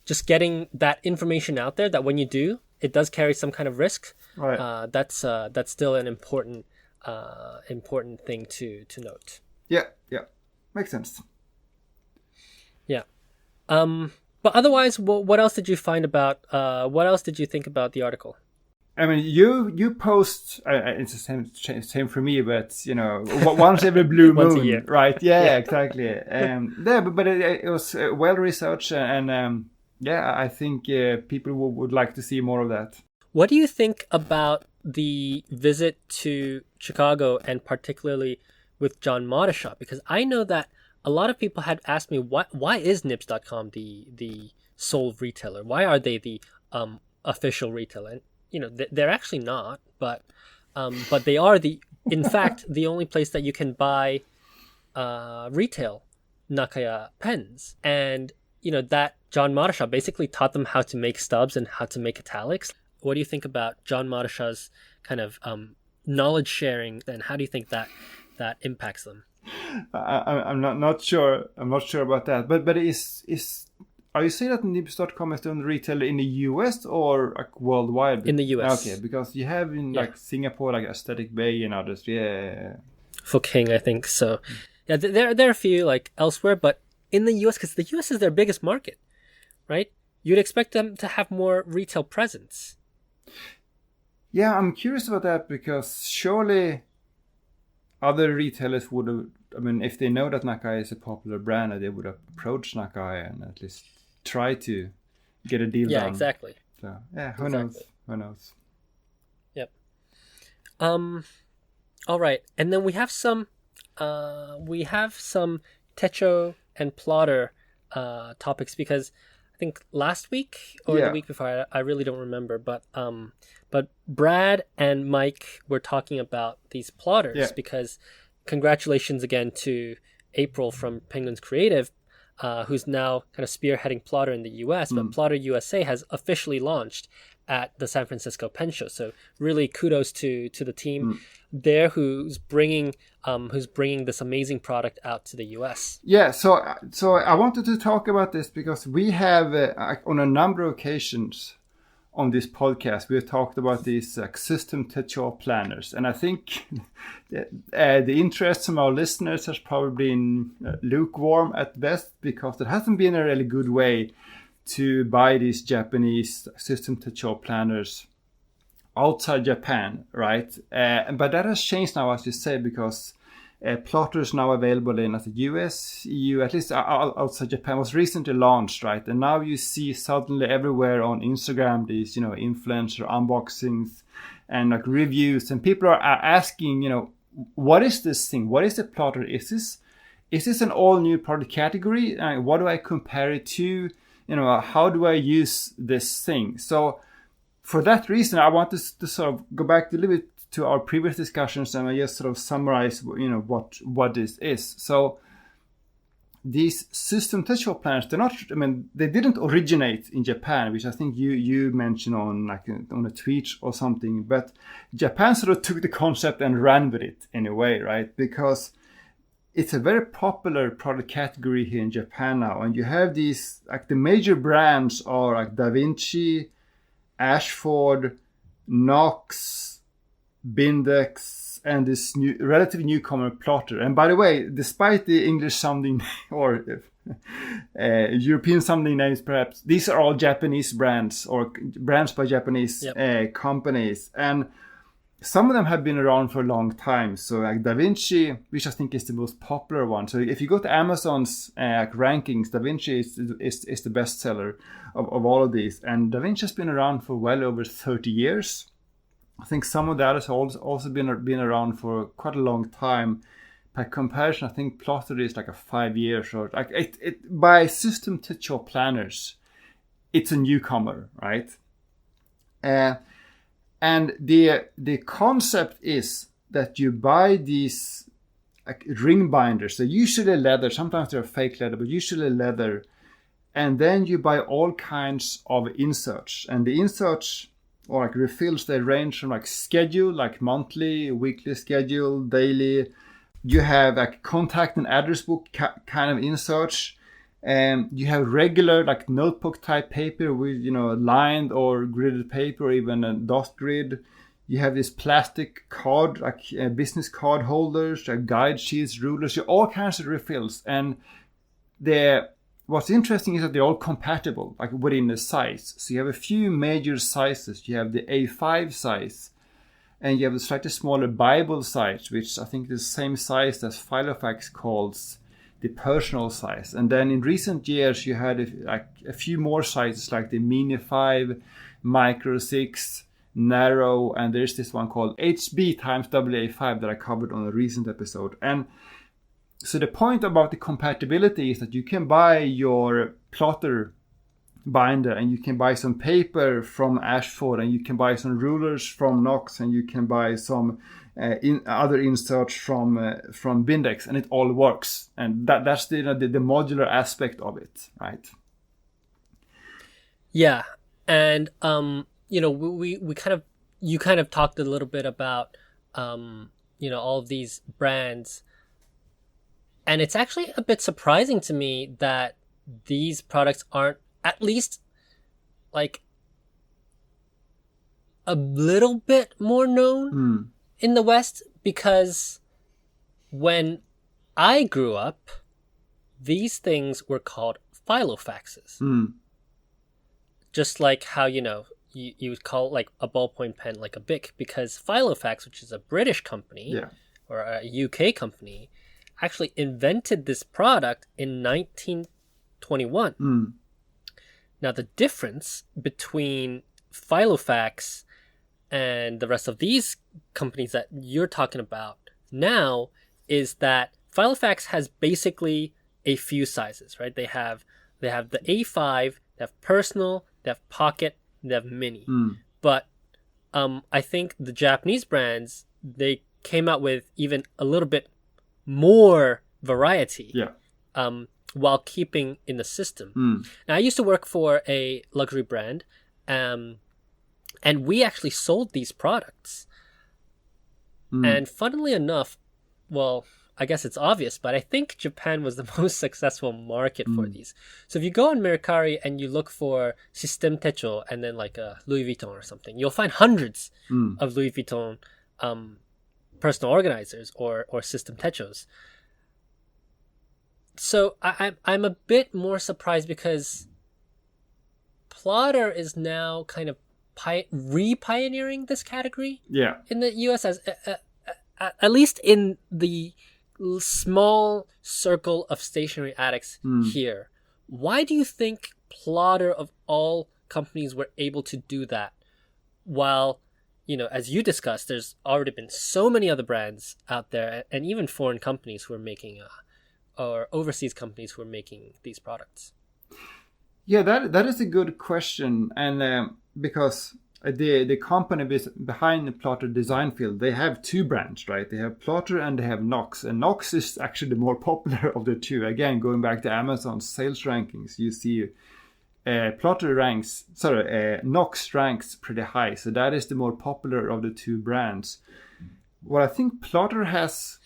just getting that information out there that when you do, it does carry some kind of risk. Right. That's still an important thing to note. Yeah, makes sense. Yeah. But otherwise, what else did you find about? What else did you think about the article? I mean, you post. It's the same for me, but once every blue moon, Once a year. right? Yeah, exactly. But it was well researched, and I think people would like to see more of that. What do you think about the visit to Chicago, and particularly with John Modishop? Because I know that a lot of people had asked me why is nibs.com the sole retailer? Why are they the official retailer? And, they're actually not, but they are in fact the only place that you can buy retail Nakaya pens. And that John Modishop basically taught them how to make stubs and how to make italics. What do you think about John Modishop's kind of knowledge sharing, and how do you think that impacts them? I'm not sure. I'm not sure about that. But are you saying that nibs.com is the only retailer in the US or like worldwide? In the US. Okay, because you have in like Singapore, like Aesthetic Bay and others. Yeah. For King, I think so. Yeah, there are a few like elsewhere, but in the US, because the US is their biggest market, right? You'd expect them to have more retail presence. Yeah, I'm curious about that, because surely other retailers would have, if they know that Nakaya is a popular brand, they would have approached Nakaya and at least try to get a deal done. Yeah, exactly. So, yeah, who knows? Who knows? Yep. All right, and then we have some techo and plotter topics, because I think last week or the week before, I really don't remember, but Brad and Mike were talking about these plotters, because congratulations again to April from Penguins Creative, who's now kind of spearheading Plotter in the US, but Plotter USA has officially launched at the San Francisco Pen Show. So really kudos to the team there who's bringing this amazing product out to the US. Yeah, so I wanted to talk about this because we have on a number of occasions on this podcast we have talked about these system techo planners, and I think the interest from our listeners has probably been lukewarm at best, because there hasn't been a really good way to buy these Japanese system techo planners outside Japan, right? But that has changed now, as you say, because Plotter is now available in the US, EU, at least outside Japan, was recently launched, right? And now you see suddenly everywhere on Instagram these, influencer unboxings and like reviews, and people are asking, what is this thing? What is the Plotter? Is this an all new product category? What do I compare it to? How do I use this thing? So for that reason, I want to sort of go back a little bit to our previous discussions, and I just sort of summarize, what this is. So these system techo planners, they didn't originate in Japan, which I think you mentioned on a tweet or something, but Japan sort of took the concept and ran with it in a way, right? Because it's a very popular product category here in Japan now, and you have these, like the major brands are like Da Vinci, Ashford, Knox, Bindex, and this relatively newcomer Plotter. And by the way, despite the English sounding or European sounding names, perhaps, these are all Japanese brands or brands by Japanese companies, and some of them have been around for a long time. So like Da Vinci, which I think is the most popular one. So if you go to Amazon's rankings, Da Vinci is the bestseller of all of these, and Da Vinci has been around for well over 30 years. I think some of the others have also been around for quite a long time. By comparison, I think Plotter is like a 5 years, or like it by system techo planners, it's a newcomer, right? And the concept is that you buy these like ring binders. They're usually leather. Sometimes they're fake leather, but usually leather. And then you buy all kinds of inserts, and the inserts, or like refills, they range from like schedule, like monthly, weekly schedule, daily. You have like contact and address book kind of inserts, and you have regular like notebook type paper with lined or gridded paper, or even a dot grid. You have this plastic card, like business card holders, like guide sheets, rulers, all kinds of refills. And what's interesting is that they're all compatible, like within the size. So you have a few major sizes. You have the A5 size, and you have a slightly smaller Bible size, which I think is the same size as Filofax calls the personal size. And then in recent years, you had a few more sizes, like the Mini 5, Micro 6, narrow, and there's this one called HB times WA5 that I covered on a recent episode. And so the point about the compatibility is that you can buy your plotter binder, and you can buy some paper from Ashford, and you can buy some rulers from Knox, and you can buy some other inserts from Bindex, and it all works. And that's the modular aspect of it, right? Yeah, and we kind of, you kind of talked a little bit about all of these brands, and it's actually a bit surprising to me that these products aren't at least like a little bit more known in the West, because when I grew up, these things were called filofaxes. Just like how, you would call like a ballpoint pen like a Bic, because Filofax, which is a British company or a UK company, actually invented this product in 1921. Now, the difference between Filofax and the rest of these companies that you're talking about now is that Filofax has basically a few sizes, right? They have the A5, they have personal, they have pocket, they have mini. But I think the Japanese brands, they came out with even a little bit more variety. While keeping in the system. Now, I used to work for a luxury brand, and we actually sold these products. And funnily enough, well, I guess it's obvious, but I think Japan was the most successful market for these. So if you go on Mercari and you look for System Techo and then like a Louis Vuitton or something, you'll find hundreds of Louis Vuitton personal organizers or System Techos. So I'm a bit more surprised because Plotter is now kind of re-pioneering this category in the US, as at least in the small circle of stationary addicts here. Why do you think Plotter of all companies were able to do that? While, as you discussed, there's already been so many other brands out there, and even foreign companies who are making or overseas companies who are making these products. Yeah, that is a good question, and because the company behind the Plotter design field, they have two brands, right? They have Plotter and they have Knox, and Knox is actually the more popular of the two. Again, going back to Amazon's sales rankings, you see Knox ranks pretty high, so that is the more popular of the two brands. What I think Plotter has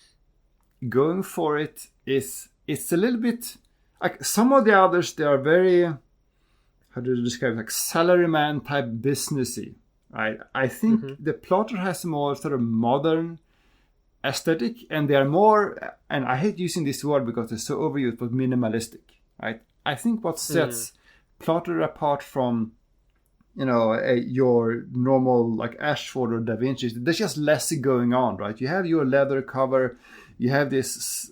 going for it is it's a little bit like some of the others. They are very, how do you describe it, like salaryman type businessy, right? I think the Plotter has a more sort of modern aesthetic, and they are more, and I hate using this word because it's so overused, but minimalistic, right? I think what sets Plotter apart from your normal like Ashford or Da Vinci, there's just less going on, right? You have your leather cover, you have this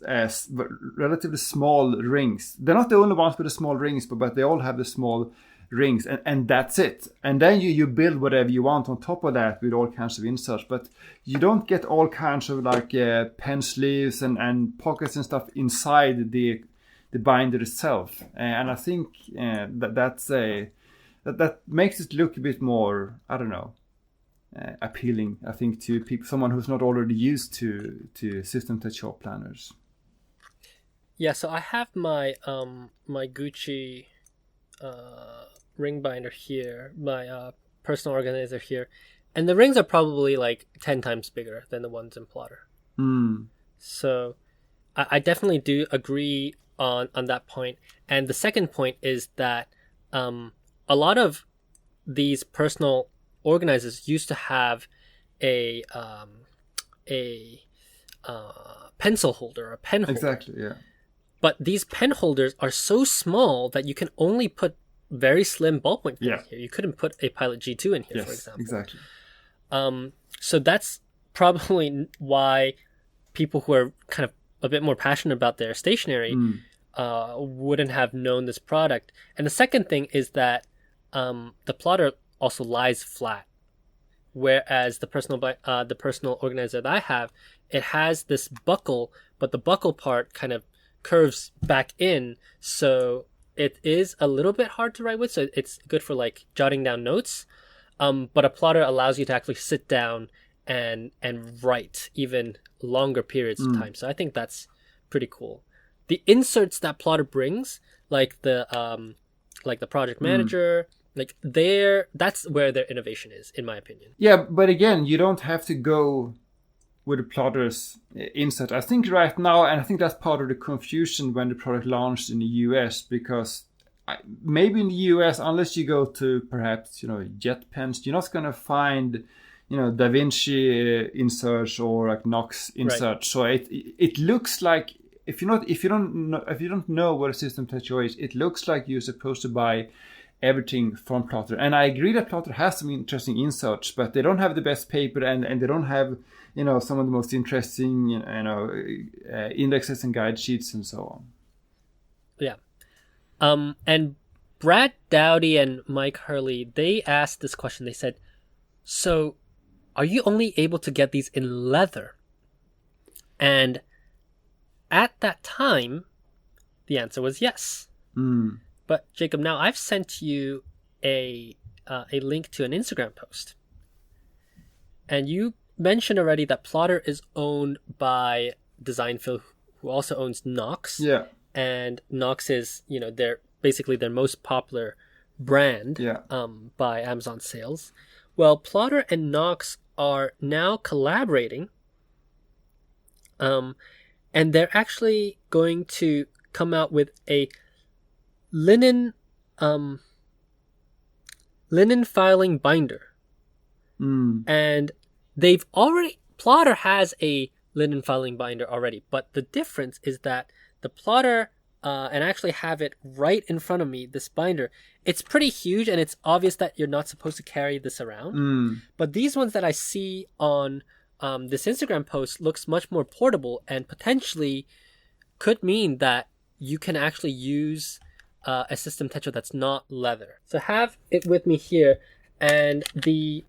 relatively small rings. They're not the only ones with the small rings, but they all have the small rings, and that's it. And then you build whatever you want on top of that with all kinds of inserts, but you don't get all kinds of like pen sleeves and pockets and stuff inside the binder itself. And I think that makes it look a bit more, I don't know, appealing, I think, to people, someone who's not already used to System Tech shop planners. Yeah, so I have my my Gucci ring binder here, my personal organizer here, and the rings are probably like 10 times bigger than the ones in Plotter. So I definitely do agree on that point. And the second point is that a lot of these personal organizers used to have a pencil holder, a pen holder. Exactly, yeah. But these pen holders are so small that you can only put very slim ballpoint pens here. You couldn't put a Pilot G2 in here, for example. Exactly. So that's probably why people who are kind of a bit more passionate about their stationery wouldn't have known this product. And the second thing is that the Plotter also lies flat, whereas the personal organizer that I have, it has this buckle, but the buckle part kind of curves back in, so it is a little bit hard to write with. So it's good for like jotting down notes, but a plotter allows you to actually sit down and write even longer periods of time. So I think that's pretty cool. The inserts that plotter brings, like the project manager, like that's where their innovation is, in my opinion. Yeah, but again, you don't have to go with the plotter's insert. I think right now, and I think that's part of the confusion when the product launched in the US, because maybe in the US, unless you go to perhaps, Jet Pens, you're not going to find, Da Vinci inserts or like Knox inserts. Right. So it looks like, if you don't know what a system techo is, it looks like you're supposed to buy everything from Plotter. And I agree that Plotter has some interesting inserts, but they don't have the best paper, and they don't have some of the most interesting indexes and guide sheets and so on. Yeah. And Brad Dowdy and Mike Hurley, they asked this question. They said, so are you only able to get these in leather? And at that time, the answer was yes. But Jacob, now I've sent you a link to an Instagram post, and you mentioned already that Plotter is owned by Designfil, who also owns Knox. Yeah. And Knox is, their most popular brand. Yeah. By Amazon sales. Well, Plotter and Knox are now collaborating. And they're actually going to come out with a linen filing binder. And Plotter has a linen filing binder already, but the difference is that the Plotter, and I actually have it right in front of me, this binder, it's pretty huge, and it's obvious that you're not supposed to carry this around. But these ones that I see on this Instagram post looks much more portable, and potentially could mean that you can actually use a system techo that's not leather. So have it with me here, and the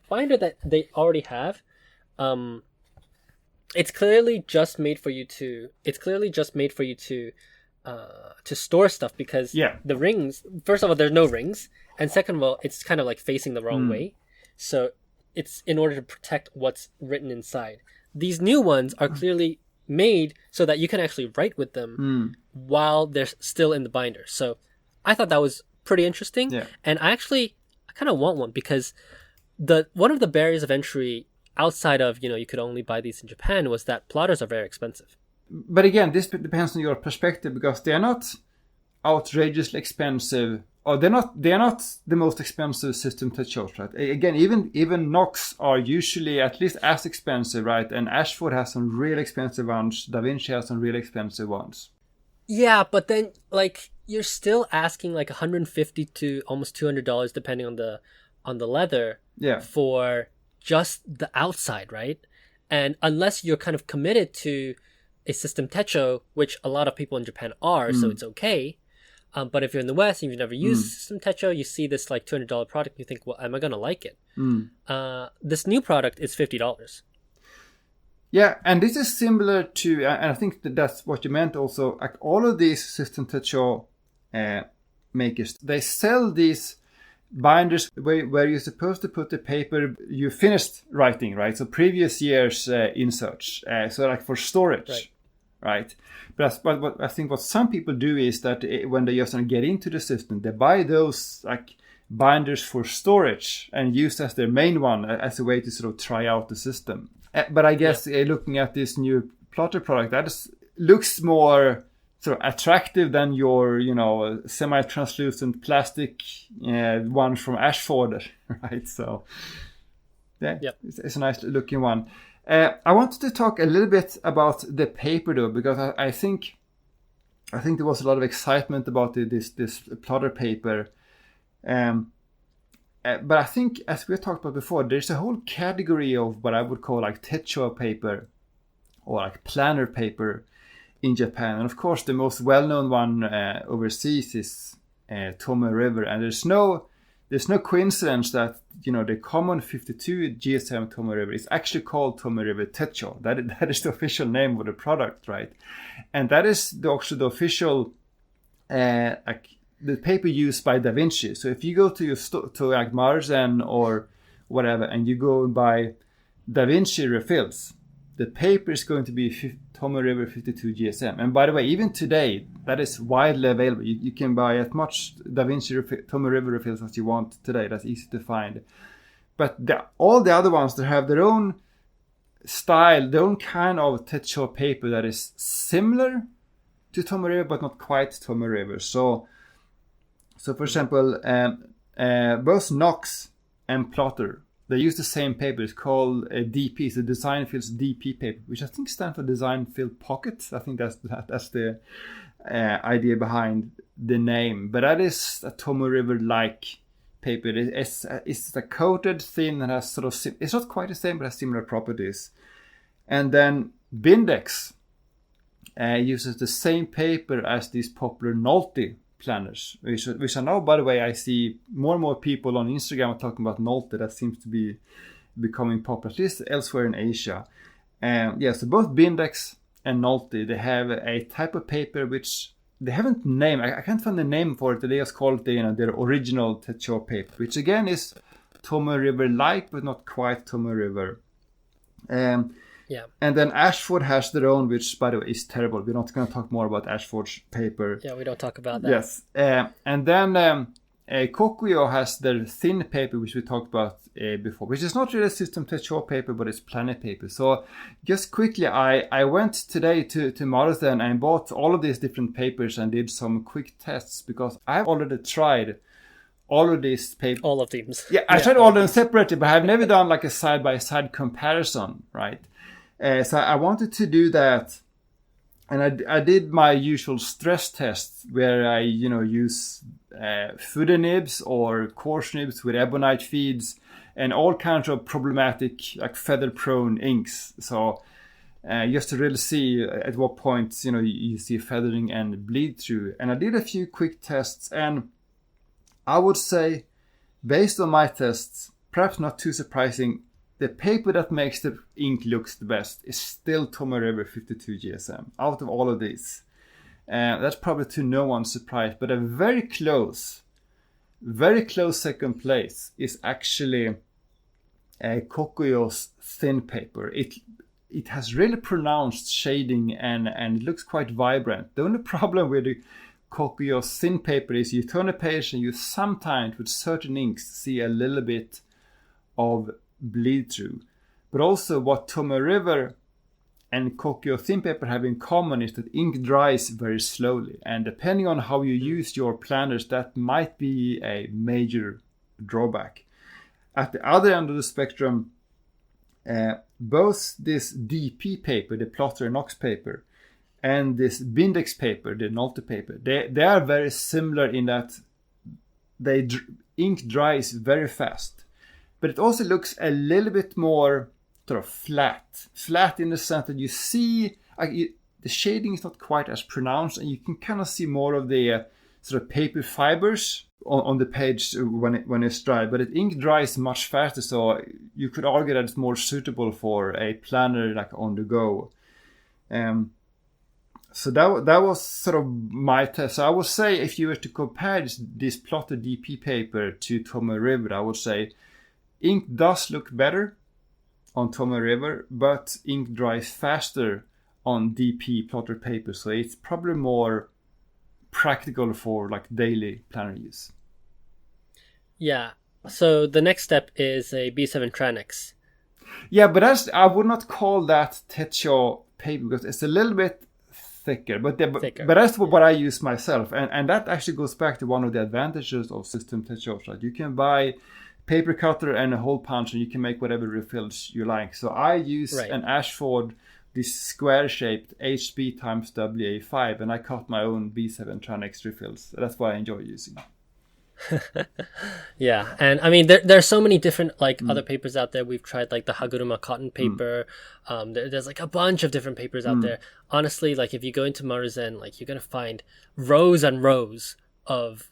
binder that they already have, it's clearly just made for you to store stuff, because the rings, first of all, there's no rings, and second of all, it's kind of like facing the wrong way. So it's in order to protect what's written inside. These new ones are clearly made so that you can actually write with them while they're still in the binder. So I thought that was pretty interesting. Yeah. And I kind of want one, because one of the barriers of entry outside of, you could only buy these in Japan, was that plotters are very expensive. But again, this depends on your perspective, because they are not outrageously expensive, or they're not the most expensive system techos, right? Again, even Knox are usually at least as expensive, right? And Ashford has some really expensive ones. Da Vinci has some really expensive ones. Yeah, but then you're still asking like $150 to almost $200, depending on the leather. Yeah. For just the outside, right? And unless you're kind of committed to a system techo, which a lot of people in Japan are, so it's okay. But if you're in the West and you've never used system techo, you see this like $200 product, and you think, well, am I going to like it? This new product is $50. Yeah, and this is similar to, and I think that's what you meant also, like all of these system techo makers, they sell these binders where you're supposed to put the paper you finished writing, right? So previous year's inserts, so like for storage, right? But what I think what some people do is that when they just get into the system, they buy those like binders for storage and use as their main one as a way to sort of try out the system. But I guess looking at this new Plotter product, that looks more sort of attractive than your, semi-translucent plastic one from Ashford, right? So it's a nice looking one. I wanted to talk a little bit about the paper though, because I think there was a lot of excitement about this Plotter paper. But I think, as we talked about before, there's a whole category of what I would call like techo paper or like planner paper in Japan. And of course, the most well-known one overseas is Tomoe River. And there's no there's no coincidence that, the common 52 GSM Tomoe River is actually called Tomoe River Techo. That is the official name of the product, right? And that is also the official the paper used by Da Vinci. So if you go to your to like Maruzen or whatever, and you go and buy Da Vinci refills, the paper is going to be Tomoe River 52 GSM. And by the way, even today, that is widely available. You can buy as much Da Vinci Tomoe River refills as you want today. That's easy to find. But all the other ones, they have their own style, their own kind of techo paper that is similar to Tomoe River, but not quite Tomoe River. So for example, both Knox and Plotter, they use the same paper. It's called DP, so Design Fields DP paper, which I think stands for Design Field Pocket. I think that's the idea behind the name. But that is a Tomoe River-like paper. It's a coated, thin, and has sort of it's not quite the same, but has similar properties. And then Bindex uses the same paper as these popular Nolte planners, which I know, by the way, I see more and more people on Instagram talking about Nolte. That seems to be becoming popular, at least elsewhere in Asia. So both Bindex and Nolte, they have a type of paper which they haven't named. I can't find the name for it. They just call it their original techo paper, which again is Tomoe River-like, but not quite Tomoe River. Yeah. And then Ashford has their own, which, by the way, is terrible. We're not going to talk more about Ashford's paper. Yeah, we don't talk about that. Yes. And then Kokuyo has their thin paper, which we talked about before, which is not really system techo paper, but it's planet paper. So just quickly, I went today to Maruzen and bought all of these different papers and did some quick tests, because I've already tried all of these papers. All of these. Yeah, I tried all of them separately, but I've never done like a side-by-side comparison, right? So I wanted to do that, and I did my usual stress test where I use fooder nibs or coarse nibs with ebonite feeds and all kinds of problematic, like feather-prone inks. So just to really see at what point you see feathering and bleed through. And I did a few quick tests, and I would say, based on my tests, perhaps not too surprising, the paper that makes the ink looks the best is still Tomoe River 52 GSM out of all of these. That's probably to no one's surprise, but a very close second place is actually Kokuyo's thin paper. It has really pronounced shading and it looks quite vibrant. The only problem with the Kokuyo's thin paper is you turn a page and you sometimes with certain inks see a little bit of bleed through. But also what Tomoe River and Kokuyo thin paper have in common is that ink dries very slowly, and depending on how you use your planners, that might be a major drawback. At the other end of the spectrum, both this DP paper, the Plotter Knox paper, and this Bindex paper, the Nolte paper, they are very similar in that ink dries very fast. But it also looks a little bit more sort of flat in the sense that you see the shading is not quite as pronounced, and you can kind of see more of the sort of paper fibers on the page when it's dry. But the ink dries much faster, so you could argue that it's more suitable for a planner like on the go. So that was sort of my test. So I would say if you were to compare this Plotter DP paper to Tomoe River, I would say ink does look better on Tomoe River, but ink dries faster on DP Plotter paper. So it's probably more practical for like daily planner use. Yeah. So the next step is a B7 Tranix. Yeah, but I would not call that techo paper because it's a little bit thicker. But that's what I use myself. And that actually goes back to one of the advantages of system techos. Right? You can buy paper cutter and a hole punch, and you can make whatever refills you like. So I use an Ashford, this square-shaped HB times WA5, and I cut my own B7 Tranix refills. That's what I enjoy using. Yeah, and I mean there's so many different other papers out there. We've tried like the Haguruma cotton paper. There's like a bunch of different papers out there. Honestly, like if you go into Maruzen, like you're gonna find rows and rows of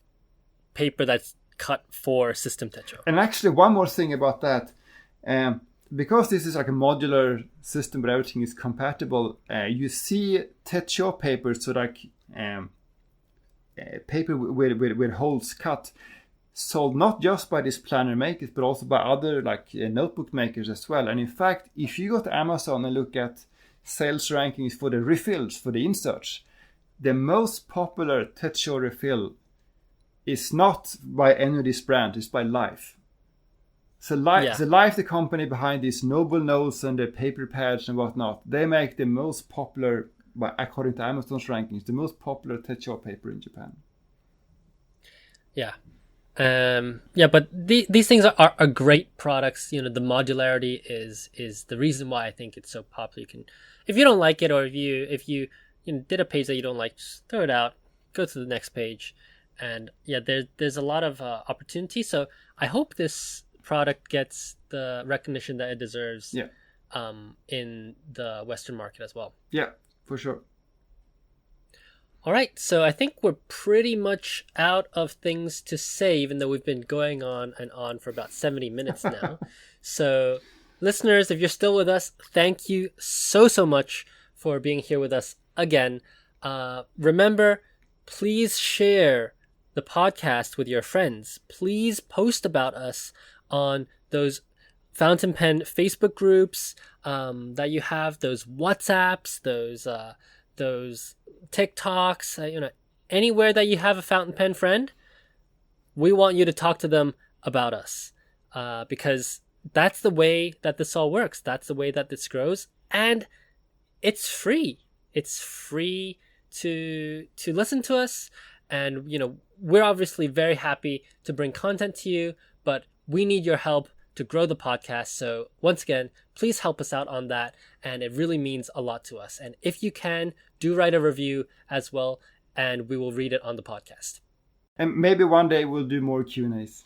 paper that's cut for system techo. And actually, one more thing about that. Because this is like a modular system where everything is compatible, you see techo papers, so like paper with holes cut, sold not just by these planner makers, but also by other like notebook makers as well. And in fact, if you go to Amazon and look at sales rankings for the refills, for the inserts, the most popular techo refill is not by any of these brands, it's by Life. So Life, the company behind these noble notes and the paper pads and whatnot, they make the most popular, according to Amazon's rankings, the most popular techo paper in Japan. Yeah. But these things are great products. The modularity is the reason why I think it's so popular. You can, if you don't like it, or if you did a page that you don't like, just throw it out, go to the next page. And there's a lot of opportunity. So I hope this product gets the recognition that it deserves in the Western market as well. Yeah, for sure. All right, so I think we're pretty much out of things to say, even though we've been going on and on for about 70 minutes now. So listeners, if you're still with us, thank you so much for being here with us again. Remember, please share the podcast with your friends. Please post about us on those fountain pen Facebook groups that you have, those WhatsApps, those TikToks, anywhere that you have a fountain pen friend. We want you to talk to them about us because that's the way that this all works. That's the way that this grows, and it's free. It's free to listen to us, and we're obviously very happy to bring content to you, but we need your help to grow the podcast. So once again, please help us out on that. And it really means a lot to us. And if you can, do write a review as well, and we will read it on the podcast. And maybe one day we'll do more Q&As.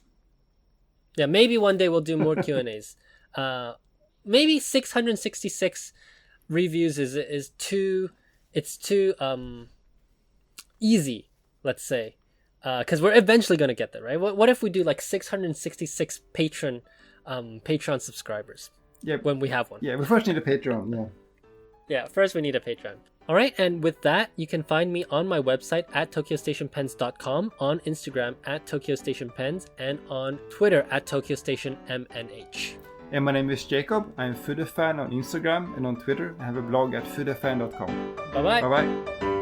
Yeah, maybe one day we'll do more Q&As. Maybe 666 reviews is too easy, let's say. Because we're eventually going to get there, right? What if we do like 666 Patreon subscribers? Yeah, when we have one. Yeah, we first need a Patreon. Yeah. Yeah, first we need a Patreon. All right, and with that, you can find me on my website at tokyostationpens.com, on Instagram at tokyostationpens, and on Twitter at tokyostationmnh. And my name is Jacob. I'm Foodafan on Instagram and on Twitter. I have a blog at foodafan.com. Bye-bye. Bye-bye.